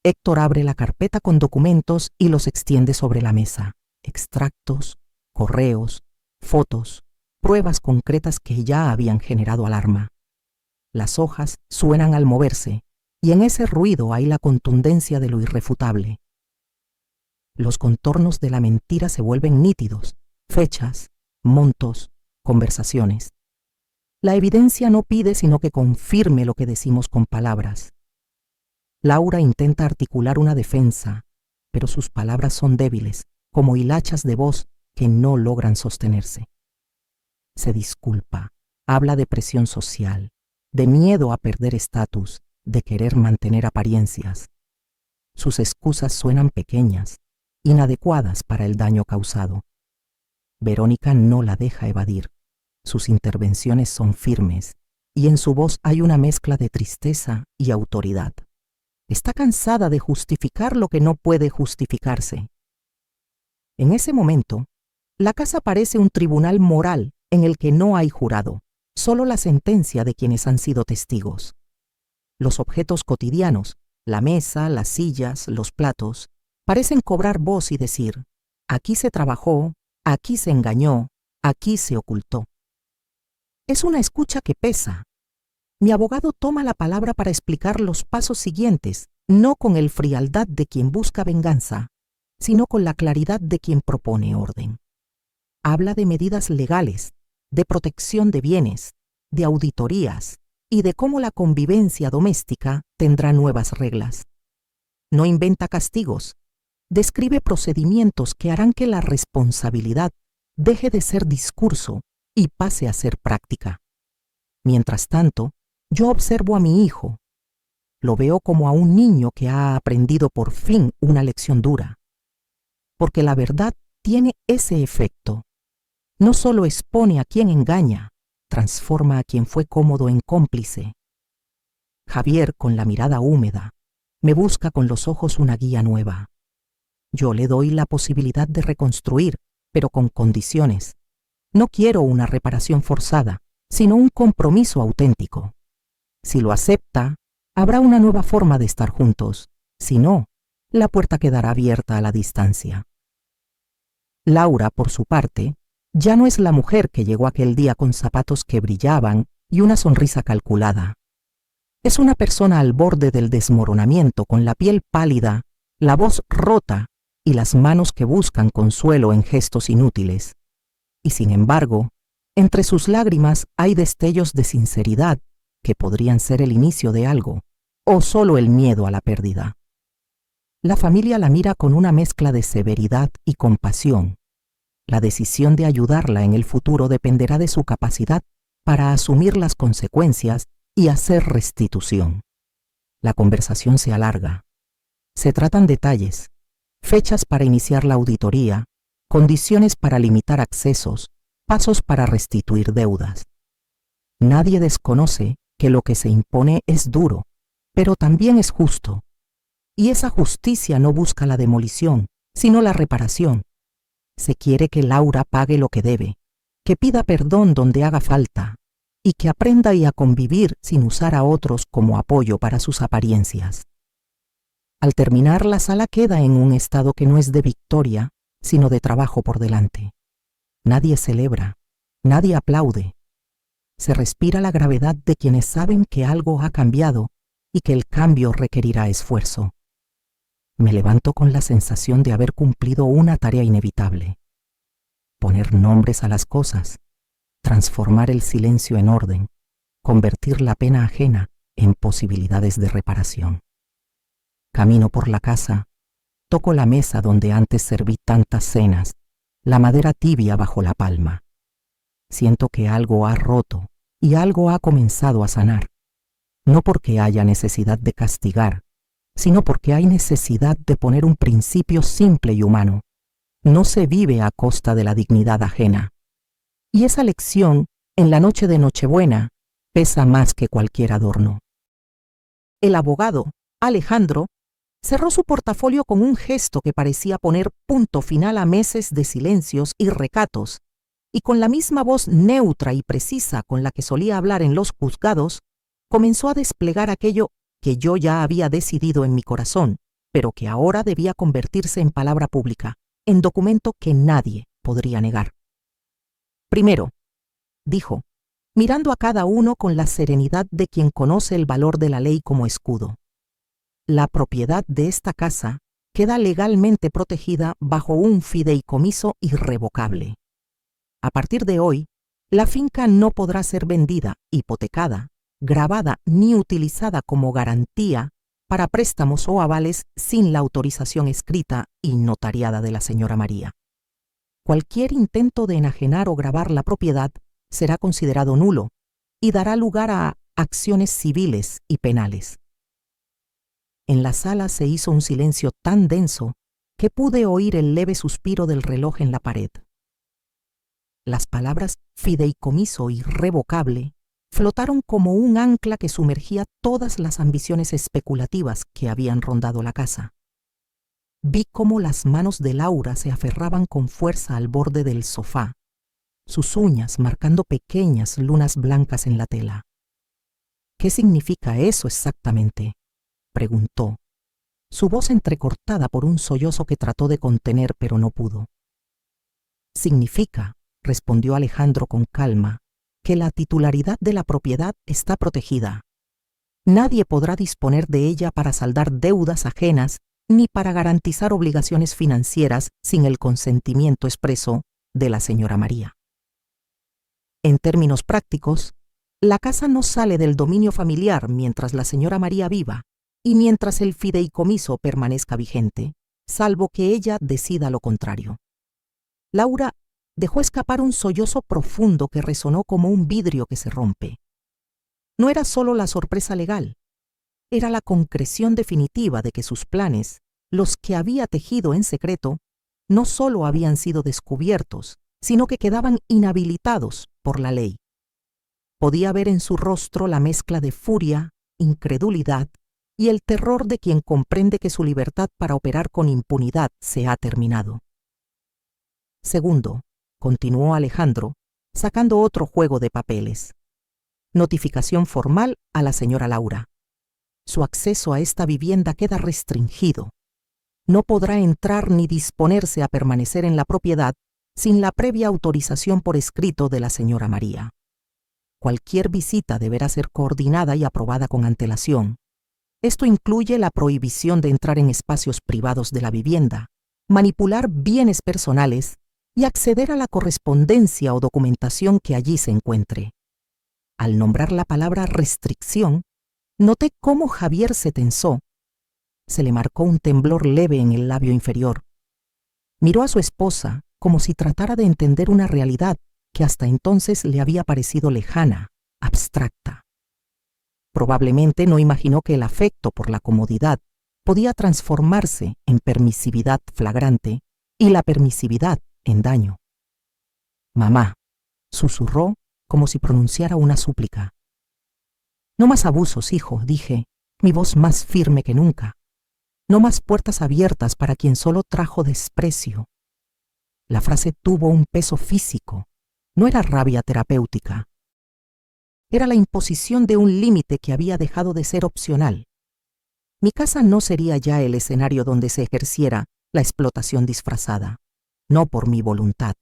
Héctor abre la carpeta con documentos y los extiende sobre la mesa. Extractos, correos, fotos, pruebas concretas que ya habían generado alarma. Las hojas suenan al moverse, y en ese ruido hay la contundencia de lo irrefutable. Los contornos de la mentira se vuelven nítidos, fechas, montos, conversaciones. La evidencia no pide sino que confirme lo que decimos con palabras. Laura intenta articular una defensa, pero sus palabras son débiles, como hilachas de voz que no logran sostenerse. Se disculpa, habla de presión social, de miedo a perder estatus, de querer mantener apariencias. Sus excusas suenan pequeñas, inadecuadas para el daño causado. Verónica no la deja evadir. Sus intervenciones son firmes, y en su voz hay una mezcla de tristeza y autoridad. Está cansada de justificar lo que no puede justificarse. En ese momento, la casa parece un tribunal moral en el que no hay jurado, solo la sentencia de quienes han sido testigos. Los objetos cotidianos, la mesa, las sillas, los platos, parecen cobrar voz y decir: aquí se trabajó, aquí se engañó, aquí se ocultó. Es una escucha que pesa. Mi abogado toma la palabra para explicar los pasos siguientes, no con el frialdad de quien busca venganza, sino con la claridad de quien propone orden. Habla de medidas legales, de protección de bienes, de auditorías y de cómo la convivencia doméstica tendrá nuevas reglas. No inventa castigos, describe procedimientos que harán que la responsabilidad deje de ser discurso y pase a ser práctica. Mientras tanto, yo observo a mi hijo. Lo veo como a un niño que ha aprendido por fin una lección dura. Porque la verdad tiene ese efecto. No solo expone a quien engaña, transforma a quien fue cómodo en cómplice. Javier, con la mirada húmeda, me busca con los ojos una guía nueva. Yo le doy la posibilidad de reconstruir, pero con condiciones. No quiero una reparación forzada, sino un compromiso auténtico. Si lo acepta, habrá una nueva forma de estar juntos. Si no, la puerta quedará abierta a la distancia. Laura, por su parte, ya no es la mujer que llegó aquel día con zapatos que brillaban y una sonrisa calculada. Es una persona al borde del desmoronamiento, con la piel pálida, la voz rota y las manos que buscan consuelo en gestos inútiles. Y sin embargo, entre sus lágrimas hay destellos de sinceridad que podrían ser el inicio de algo, o solo el miedo a la pérdida. La familia la mira con una mezcla de severidad y compasión. La decisión de ayudarla en el futuro dependerá de su capacidad para asumir las consecuencias y hacer restitución. La conversación se alarga. Se tratan detalles, fechas para iniciar la auditoría, condiciones para limitar accesos, pasos para restituir deudas. Nadie desconoce que lo que se impone es duro, pero también es justo. Y esa justicia no busca la demolición, sino la reparación. Se quiere que Laura pague lo que debe, que pida perdón donde haga falta, y que aprenda a convivir sin usar a otros como apoyo para sus apariencias. Al terminar, la sala queda en un estado que no es de victoria, sino de trabajo por delante. Nadie celebra, nadie aplaude. Se respira la gravedad de quienes saben que algo ha cambiado y que el cambio requerirá esfuerzo. Me levanto con la sensación de haber cumplido una tarea inevitable. Poner nombres a las cosas, transformar el silencio en orden, convertir la pena ajena en posibilidades de reparación. Camino por la casa, toco la mesa donde antes serví tantas cenas, la madera tibia bajo la palma. Siento que algo ha roto y algo ha comenzado a sanar, no porque haya necesidad de castigar, sino porque hay necesidad de poner un principio simple y humano. No se vive a costa de la dignidad ajena. Y esa lección, en la noche de Nochebuena, pesa más que cualquier adorno. El abogado, Alejandro, cerró su portafolio con un gesto que parecía poner punto final a meses de silencios y recatos, y con la misma voz neutra y precisa con la que solía hablar en los juzgados, comenzó a desplegar aquello que yo ya había decidido en mi corazón, pero que ahora debía convertirse en palabra pública, en documento que nadie podría negar. Primero, dijo, mirando a cada uno con la serenidad de quien conoce el valor de la ley como escudo. La propiedad de esta casa queda legalmente protegida bajo un fideicomiso irrevocable. A partir de hoy, la finca no podrá ser vendida, hipotecada, gravada ni utilizada como garantía para préstamos o avales sin la autorización escrita y notariada de la señora María. Cualquier intento de enajenar o gravar la propiedad será considerado nulo y dará lugar a acciones civiles y penales. En la sala se hizo un silencio tan denso que pude oír el leve suspiro del reloj en la pared. Las palabras fideicomiso irrevocable flotaron como un ancla que sumergía todas las ambiciones especulativas que habían rondado la casa. Vi cómo las manos de Laura se aferraban con fuerza al borde del sofá, sus uñas marcando pequeñas lunas blancas en la tela. ¿Qué significa eso exactamente?, preguntó, su voz entrecortada por un sollozo que trató de contener pero no pudo. Significa, respondió Alejandro con calma, que la titularidad de la propiedad está protegida. Nadie podrá disponer de ella para saldar deudas ajenas ni para garantizar obligaciones financieras sin el consentimiento expreso de la señora María. En términos prácticos, la casa no sale del dominio familiar mientras la señora María viva y mientras el fideicomiso permanezca vigente, salvo que ella decida lo contrario. Laura dejó escapar un sollozo profundo que resonó como un vidrio que se rompe. No era solo la sorpresa legal, era la concreción definitiva de que sus planes, los que había tejido en secreto, no solo habían sido descubiertos, sino que quedaban inhabilitados por la ley. Podía ver en su rostro la mezcla de furia, incredulidad y el terror de quien comprende que su libertad para operar con impunidad se ha terminado. Segundo, continuó Alejandro, sacando otro juego de papeles. Notificación formal a la señora Laura. Su acceso a esta vivienda queda restringido. No podrá entrar ni disponerse a permanecer en la propiedad sin la previa autorización por escrito de la señora María. Cualquier visita deberá ser coordinada y aprobada con antelación. Esto incluye la prohibición de entrar en espacios privados de la vivienda, manipular bienes personales y acceder a la correspondencia o documentación que allí se encuentre. Al nombrar la palabra restricción, noté cómo Javier se tensó. Se le marcó un temblor leve en el labio inferior. Miró a su esposa como si tratara de entender una realidad que hasta entonces le había parecido lejana, abstracta. Probablemente no imaginó que el afecto por la comodidad podía transformarse en permisividad flagrante y la permisividad en daño. «Mamá», susurró como si pronunciara una súplica. «No más abusos, hijo», dije, mi voz más firme que nunca. «No más puertas abiertas para quien solo trajo desprecio». La frase tuvo un peso físico. No era rabia terapéutica. Era la imposición de un límite que había dejado de ser opcional. Mi casa no sería ya el escenario donde se ejerciera la explotación disfrazada, no por mi voluntad.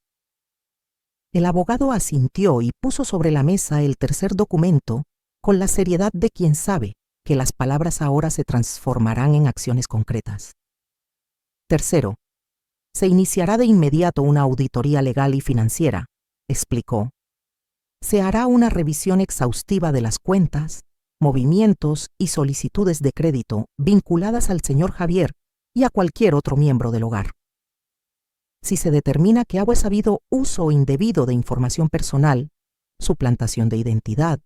El abogado asintió y puso sobre la mesa el tercer documento con la seriedad de quien sabe que las palabras ahora se transformarán en acciones concretas. Tercero, se iniciará de inmediato una auditoría legal y financiera, explicó. Se hará una revisión exhaustiva de las cuentas, movimientos y solicitudes de crédito vinculadas al señor Javier y a cualquier otro miembro del hogar. Si se determina que ha habido uso indebido de información personal, suplantación de identidad,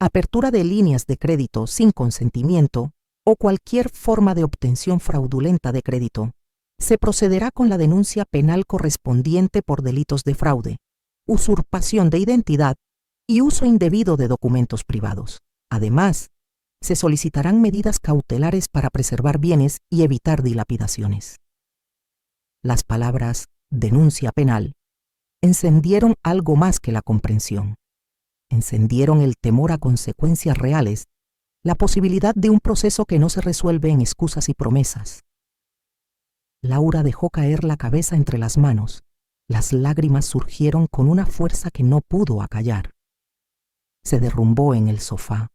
apertura de líneas de crédito sin consentimiento o cualquier forma de obtención fraudulenta de crédito, se procederá con la denuncia penal correspondiente por delitos de fraude, usurpación de identidad y uso indebido de documentos privados. Además, se solicitarán medidas cautelares para preservar bienes y evitar dilapidaciones. Las palabras denuncia penal encendieron algo más que la comprensión. Encendieron el temor a consecuencias reales, la posibilidad de un proceso que no se resuelve en excusas y promesas. Laura dejó caer la cabeza entre las manos. Las lágrimas surgieron con una fuerza que no pudo acallar. Se derrumbó en el sofá.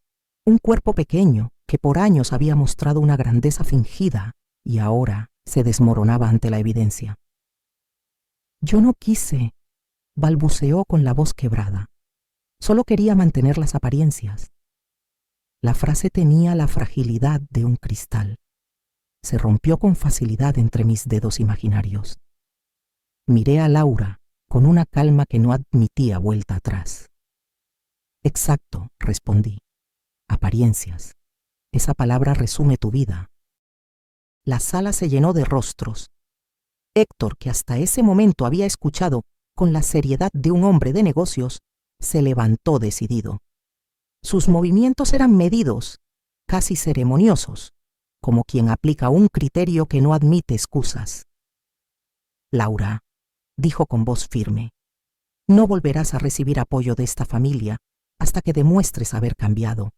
Un cuerpo pequeño que por años había mostrado una grandeza fingida y ahora se desmoronaba ante la evidencia. «Yo no quise», balbuceó con la voz quebrada. «Solo quería mantener las apariencias». La frase tenía la fragilidad de un cristal. Se rompió con facilidad entre mis dedos imaginarios. Miré a Laura con una calma que no admitía vuelta atrás. «Exacto», respondí. «Apariencias. Esa palabra resume tu vida». La sala se llenó de rostros. Héctor, que hasta ese momento había escuchado con la seriedad de un hombre de negocios, se levantó decidido. Sus movimientos eran medidos, casi ceremoniosos, como quien aplica un criterio que no admite excusas. «Laura», dijo con voz firme, «no volverás a recibir apoyo de esta familia hasta que demuestres haber cambiado.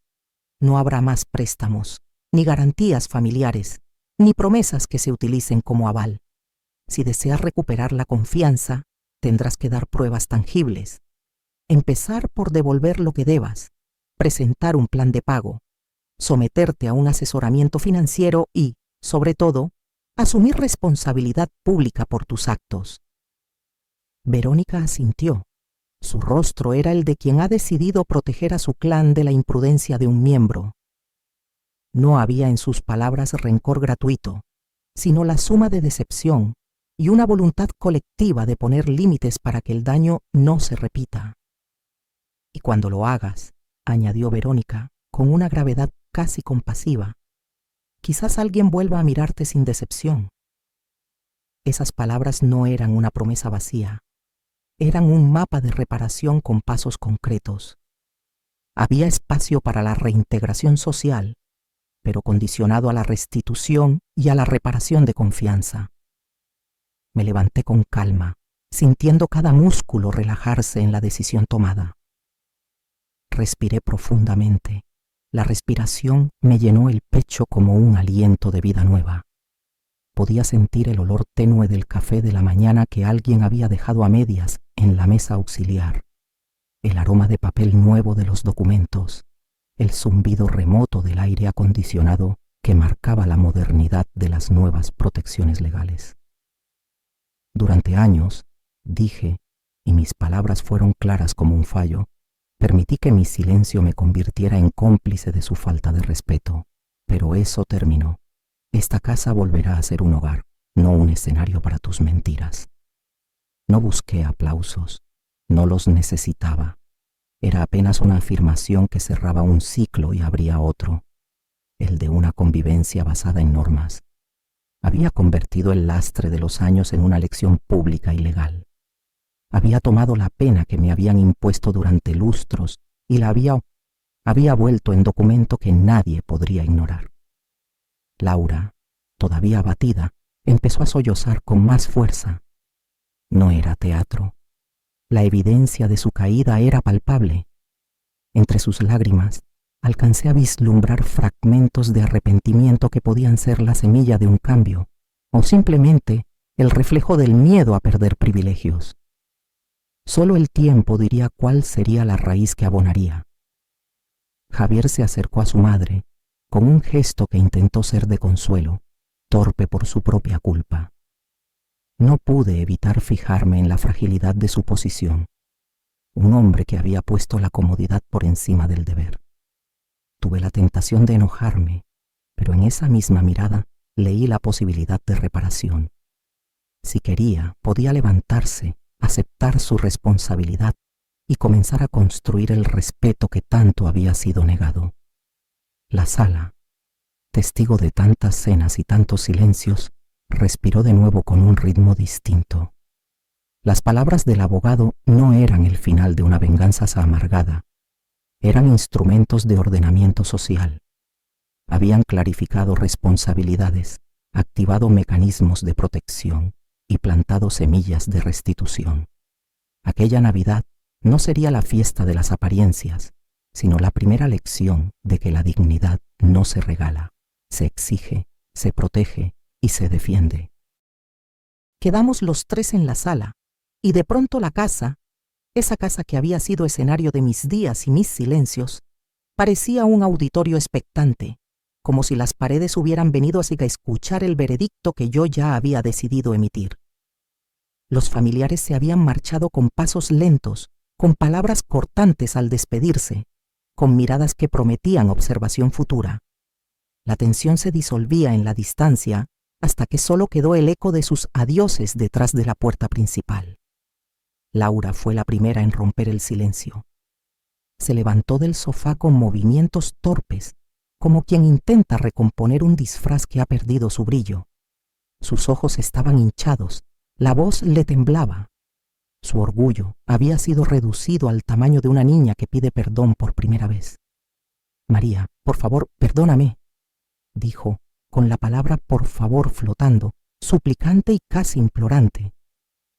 No habrá más préstamos, ni garantías familiares, ni promesas que se utilicen como aval. Si deseas recuperar la confianza, tendrás que dar pruebas tangibles. Empezar por devolver lo que debas, presentar un plan de pago, someterte a un asesoramiento financiero y, sobre todo, asumir responsabilidad pública por tus actos». Verónica asintió. Su rostro era el de quien ha decidido proteger a su clan de la imprudencia de un miembro. No había en sus palabras rencor gratuito, sino la suma de decepción y una voluntad colectiva de poner límites para que el daño no se repita. «Y cuando lo hagas», añadió Verónica, con una gravedad casi compasiva, «quizás alguien vuelva a mirarte sin decepción». Esas palabras no eran una promesa vacía, eran un mapa de reparación con pasos concretos. Había espacio para la reintegración social, pero condicionado a la restitución y a la reparación de confianza. Me levanté con calma, sintiendo cada músculo relajarse en la decisión tomada. Respiré profundamente. La respiración me llenó el pecho como un aliento de vida nueva. Podía sentir el olor tenue del café de la mañana que alguien había dejado a medias en la mesa auxiliar, el aroma de papel nuevo de los documentos, el zumbido remoto del aire acondicionado que marcaba la modernidad de las nuevas protecciones legales. Durante años, dije, y mis palabras fueron claras como un fallo, permití que mi silencio me convirtiera en cómplice de su falta de respeto, pero eso terminó. Esta casa volverá a ser un hogar, no un escenario para tus mentiras. No busqué aplausos, no los necesitaba. Era apenas una afirmación que cerraba un ciclo y abría otro, el de una convivencia basada en normas. Había convertido el lastre de los años en una lección pública y legal. Había tomado la pena que me habían impuesto durante lustros y la había vuelto en documento que nadie podría ignorar. Laura, todavía abatida, empezó a sollozar con más fuerza. No era teatro. La evidencia de su caída era palpable. Entre sus lágrimas, alcancé a vislumbrar fragmentos de arrepentimiento que podían ser la semilla de un cambio, o simplemente el reflejo del miedo a perder privilegios. Solo el tiempo diría cuál sería la raíz que abonaría. Javier se acercó a su madre, con un gesto que intentó ser de consuelo, torpe por su propia culpa. No pude evitar fijarme en la fragilidad de su posición, un hombre que había puesto la comodidad por encima del deber. Tuve la tentación de enojarme, pero en esa misma mirada leí la posibilidad de reparación. Si quería, podía levantarse, aceptar su responsabilidad y comenzar a construir el respeto que tanto había sido negado. La sala, testigo de tantas cenas y tantos silencios, respiró de nuevo con un ritmo distinto. Las palabras del abogado no eran el final de una venganza amargada, eran instrumentos de ordenamiento social. Habían clarificado responsabilidades, activado mecanismos de protección y plantado semillas de restitución. Aquella Navidad no sería la fiesta de las apariencias, sino la primera lección de que la dignidad no se regala, se exige, se protege y se defiende. Quedamos los tres en la sala, y de pronto la casa, esa casa que había sido escenario de mis días y mis silencios, parecía un auditorio expectante, como si las paredes hubieran venido así a escuchar el veredicto que yo ya había decidido emitir. Los familiares se habían marchado con pasos lentos, con palabras cortantes al despedirse, con miradas que prometían observación futura. La tensión se disolvía en la distancia hasta que solo quedó el eco de sus adioses detrás de la puerta principal. Laura fue la primera en romper el silencio. Se levantó del sofá con movimientos torpes, como quien intenta recomponer un disfraz que ha perdido su brillo. Sus ojos estaban hinchados, la voz le temblaba. Su orgullo había sido reducido al tamaño de una niña que pide perdón por primera vez. «María, por favor, perdóname», dijo, con la palabra por favor flotando, suplicante y casi implorante.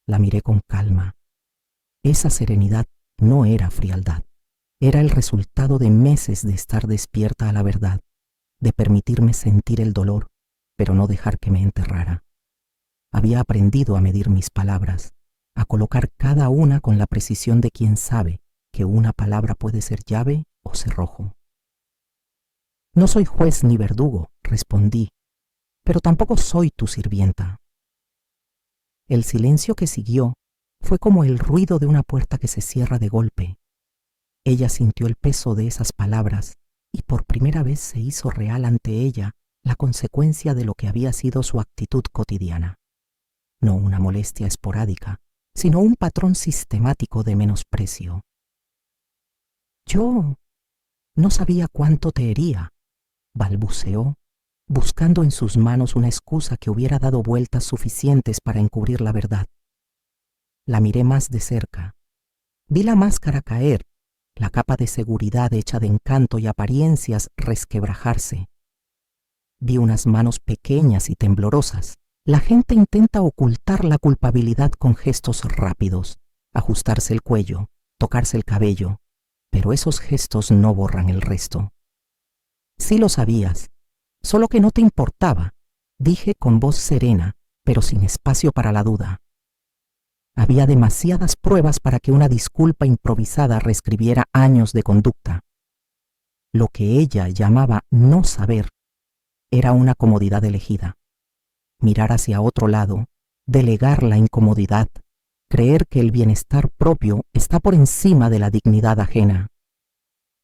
La miré con calma. Esa serenidad no era frialdad, era el resultado de meses de estar despierta a la verdad, de permitirme sentir el dolor, pero no dejar que me enterrara. Había aprendido a medir mis palabras, a colocar cada una con la precisión de quien sabe que una palabra puede ser llave o cerrojo. «No soy juez ni verdugo», respondí, «pero tampoco soy tu sirvienta». El silencio que siguió fue como el ruido de una puerta que se cierra de golpe. Ella sintió el peso de esas palabras y por primera vez se hizo real ante ella la consecuencia de lo que había sido su actitud cotidiana. No una molestia esporádica, sino un patrón sistemático de menosprecio. «Yo no sabía cuánto te hería», balbuceó, buscando en sus manos una excusa que hubiera dado vueltas suficientes para encubrir la verdad. La miré más de cerca. Vi la máscara caer la capa de seguridad hecha de encanto y apariencias resquebrajarse. Vi unas manos pequeñas y temblorosas. La gente intenta ocultar la culpabilidad con gestos rápidos, ajustarse el cuello, tocarse el cabello, pero esos gestos no borran el resto. Sí lo sabías, solo que no te importaba, dije con voz serena, pero sin espacio para la duda. Había demasiadas pruebas para que una disculpa improvisada reescribiera años de conducta. Lo que ella llamaba no saber era una comodidad elegida. Mirar hacia otro lado, delegar la incomodidad, creer que el bienestar propio está por encima de la dignidad ajena.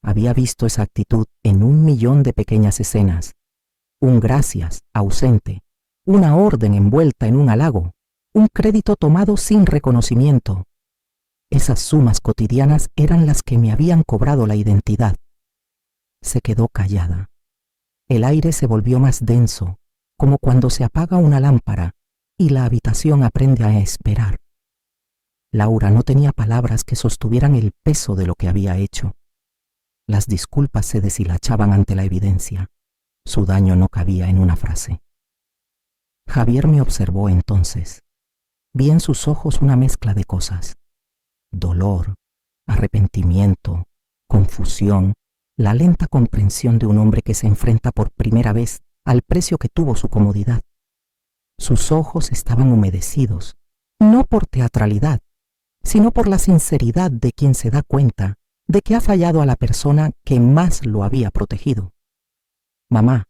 Había visto esa actitud en 1.000.000 de pequeñas escenas. Un gracias ausente, una orden envuelta en un halago, un crédito tomado sin reconocimiento. Esas sumas cotidianas eran las que me habían cobrado la identidad. Se quedó callada. El aire se volvió más denso, como cuando se apaga una lámpara y la habitación aprende a esperar. Laura no tenía palabras que sostuvieran el peso de lo que había hecho. Las disculpas se deshilachaban ante la evidencia. Su daño no cabía en una frase. Javier me observó entonces. Vi en sus ojos una mezcla de cosas. Dolor, arrepentimiento, confusión, la lenta comprensión de un hombre que se enfrenta por primera vez al precio que tuvo su comodidad. Sus ojos estaban humedecidos, no por teatralidad, sino por la sinceridad de quien se da cuenta de que ha fallado a la persona que más lo había protegido. Mamá,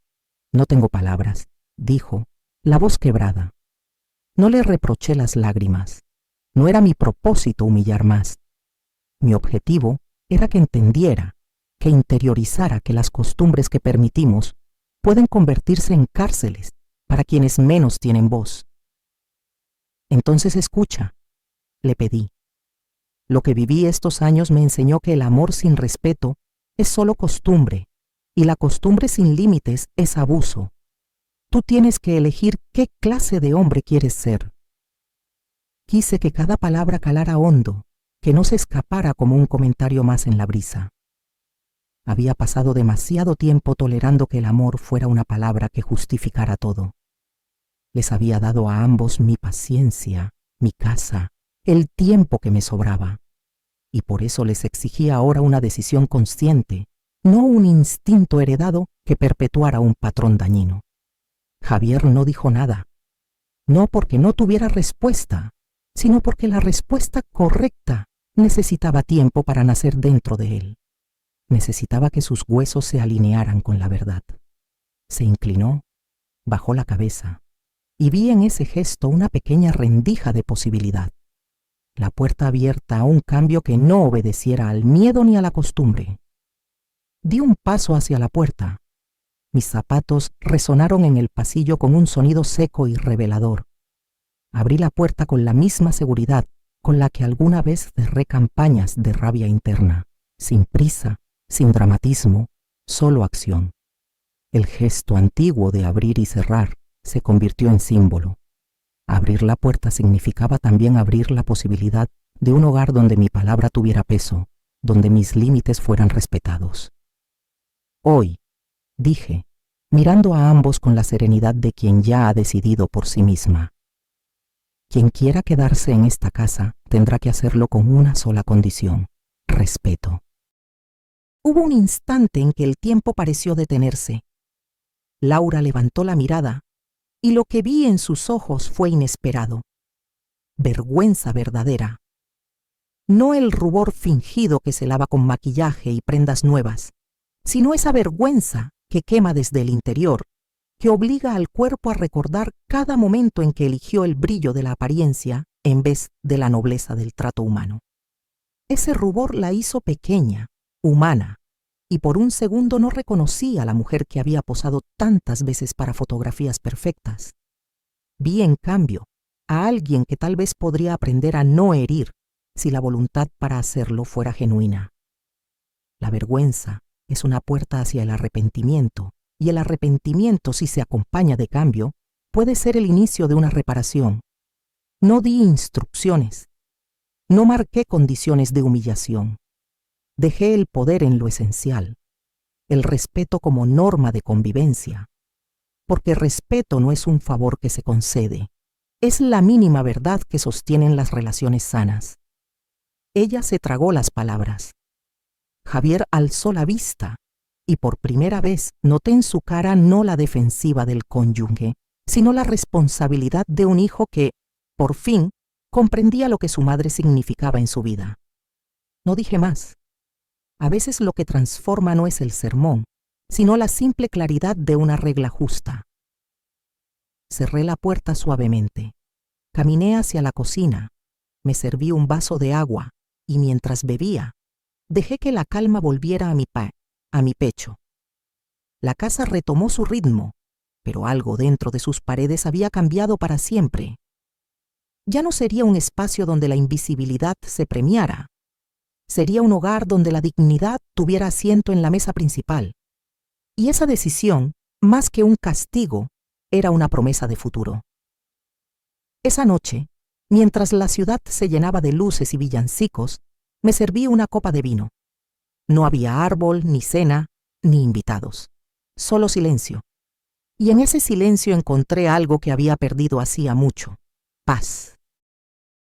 no tengo palabras, dijo, la voz quebrada. No le reproché las lágrimas. No era mi propósito humillar más. Mi objetivo era que entendiera, que interiorizara que las costumbres que permitimos pueden convertirse en cárceles para quienes menos tienen voz. Entonces escucha, le pedí. Lo que viví estos años me enseñó que el amor sin respeto es solo costumbre, y la costumbre sin límites es abuso. Tú tienes que elegir qué clase de hombre quieres ser. Quise que cada palabra calara hondo, que no se escapara como un comentario más en la brisa. Había pasado demasiado tiempo tolerando que el amor fuera una palabra que justificara todo. Les había dado a ambos mi paciencia, mi casa, el tiempo que me sobraba. Y por eso les exigía ahora una decisión consciente, no un instinto heredado que perpetuara un patrón dañino. Javier no dijo nada, no porque no tuviera respuesta, sino porque la respuesta correcta necesitaba tiempo para nacer dentro de él. Necesitaba que sus huesos se alinearan con la verdad. Se inclinó, bajó la cabeza, y vi en ese gesto una pequeña rendija de posibilidad. La puerta abierta a un cambio que no obedeciera al miedo ni a la costumbre. Di un paso hacia la puerta. Mis zapatos resonaron en el pasillo con un sonido seco y revelador. Abrí la puerta con la misma seguridad con la que alguna vez cerré campañas de rabia interna, sin prisa, sin dramatismo, solo acción. El gesto antiguo de abrir y cerrar se convirtió en símbolo. Abrir la puerta significaba también abrir la posibilidad de un hogar donde mi palabra tuviera peso, donde mis límites fueran respetados. Hoy, dije, mirando a ambos con la serenidad de quien ya ha decidido por sí misma. Quien quiera quedarse en esta casa tendrá que hacerlo con una sola condición: respeto. Hubo un instante en que el tiempo pareció detenerse. Laura levantó la mirada y lo que vi en sus ojos fue inesperado. Vergüenza verdadera. No el rubor fingido que se lava con maquillaje y prendas nuevas, sino esa vergüenza que quema desde el interior, que obliga al cuerpo a recordar cada momento en que eligió el brillo de la apariencia en vez de la nobleza del trato humano. Ese rubor la hizo pequeña, humana, y por un segundo no reconocí a la mujer que había posado tantas veces para fotografías perfectas. Vi, en cambio, a alguien que tal vez podría aprender a no herir si la voluntad para hacerlo fuera genuina. La vergüenza es una puerta hacia el arrepentimiento, y el arrepentimiento, si se acompaña de cambio, puede ser el inicio de una reparación. No di instrucciones. No marqué condiciones de humillación. Dejé el poder en lo esencial, el respeto como norma de convivencia, porque respeto no es un favor que se concede, es la mínima verdad que sostienen las relaciones sanas. Ella se tragó las palabras. Javier alzó la vista y por primera vez noté en su cara no la defensiva del cónyuge, sino la responsabilidad de un hijo que, por fin, comprendía lo que su madre significaba en su vida. No dije más. A veces lo que transforma no es el sermón, sino la simple claridad de una regla justa. Cerré la puerta suavemente. Caminé hacia la cocina. Me serví un vaso de agua y mientras bebía, dejé que la calma volviera a mi pecho. La casa retomó su ritmo, pero algo dentro de sus paredes había cambiado para siempre. Ya no sería un espacio donde la invisibilidad se premiara. Sería un hogar donde la dignidad tuviera asiento en la mesa principal. Y esa decisión, más que un castigo, era una promesa de futuro. Esa noche, mientras la ciudad se llenaba de luces y villancicos, me serví una copa de vino. No había árbol, ni cena, ni invitados. Solo silencio. Y en ese silencio encontré algo que había perdido hacía mucho: paz.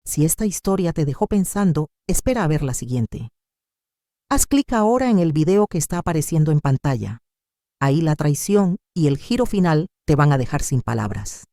Si esta historia te dejó pensando, espera a ver la siguiente. Haz clic ahora en el video que está apareciendo en pantalla. Ahí la traición y el giro final te van a dejar sin palabras.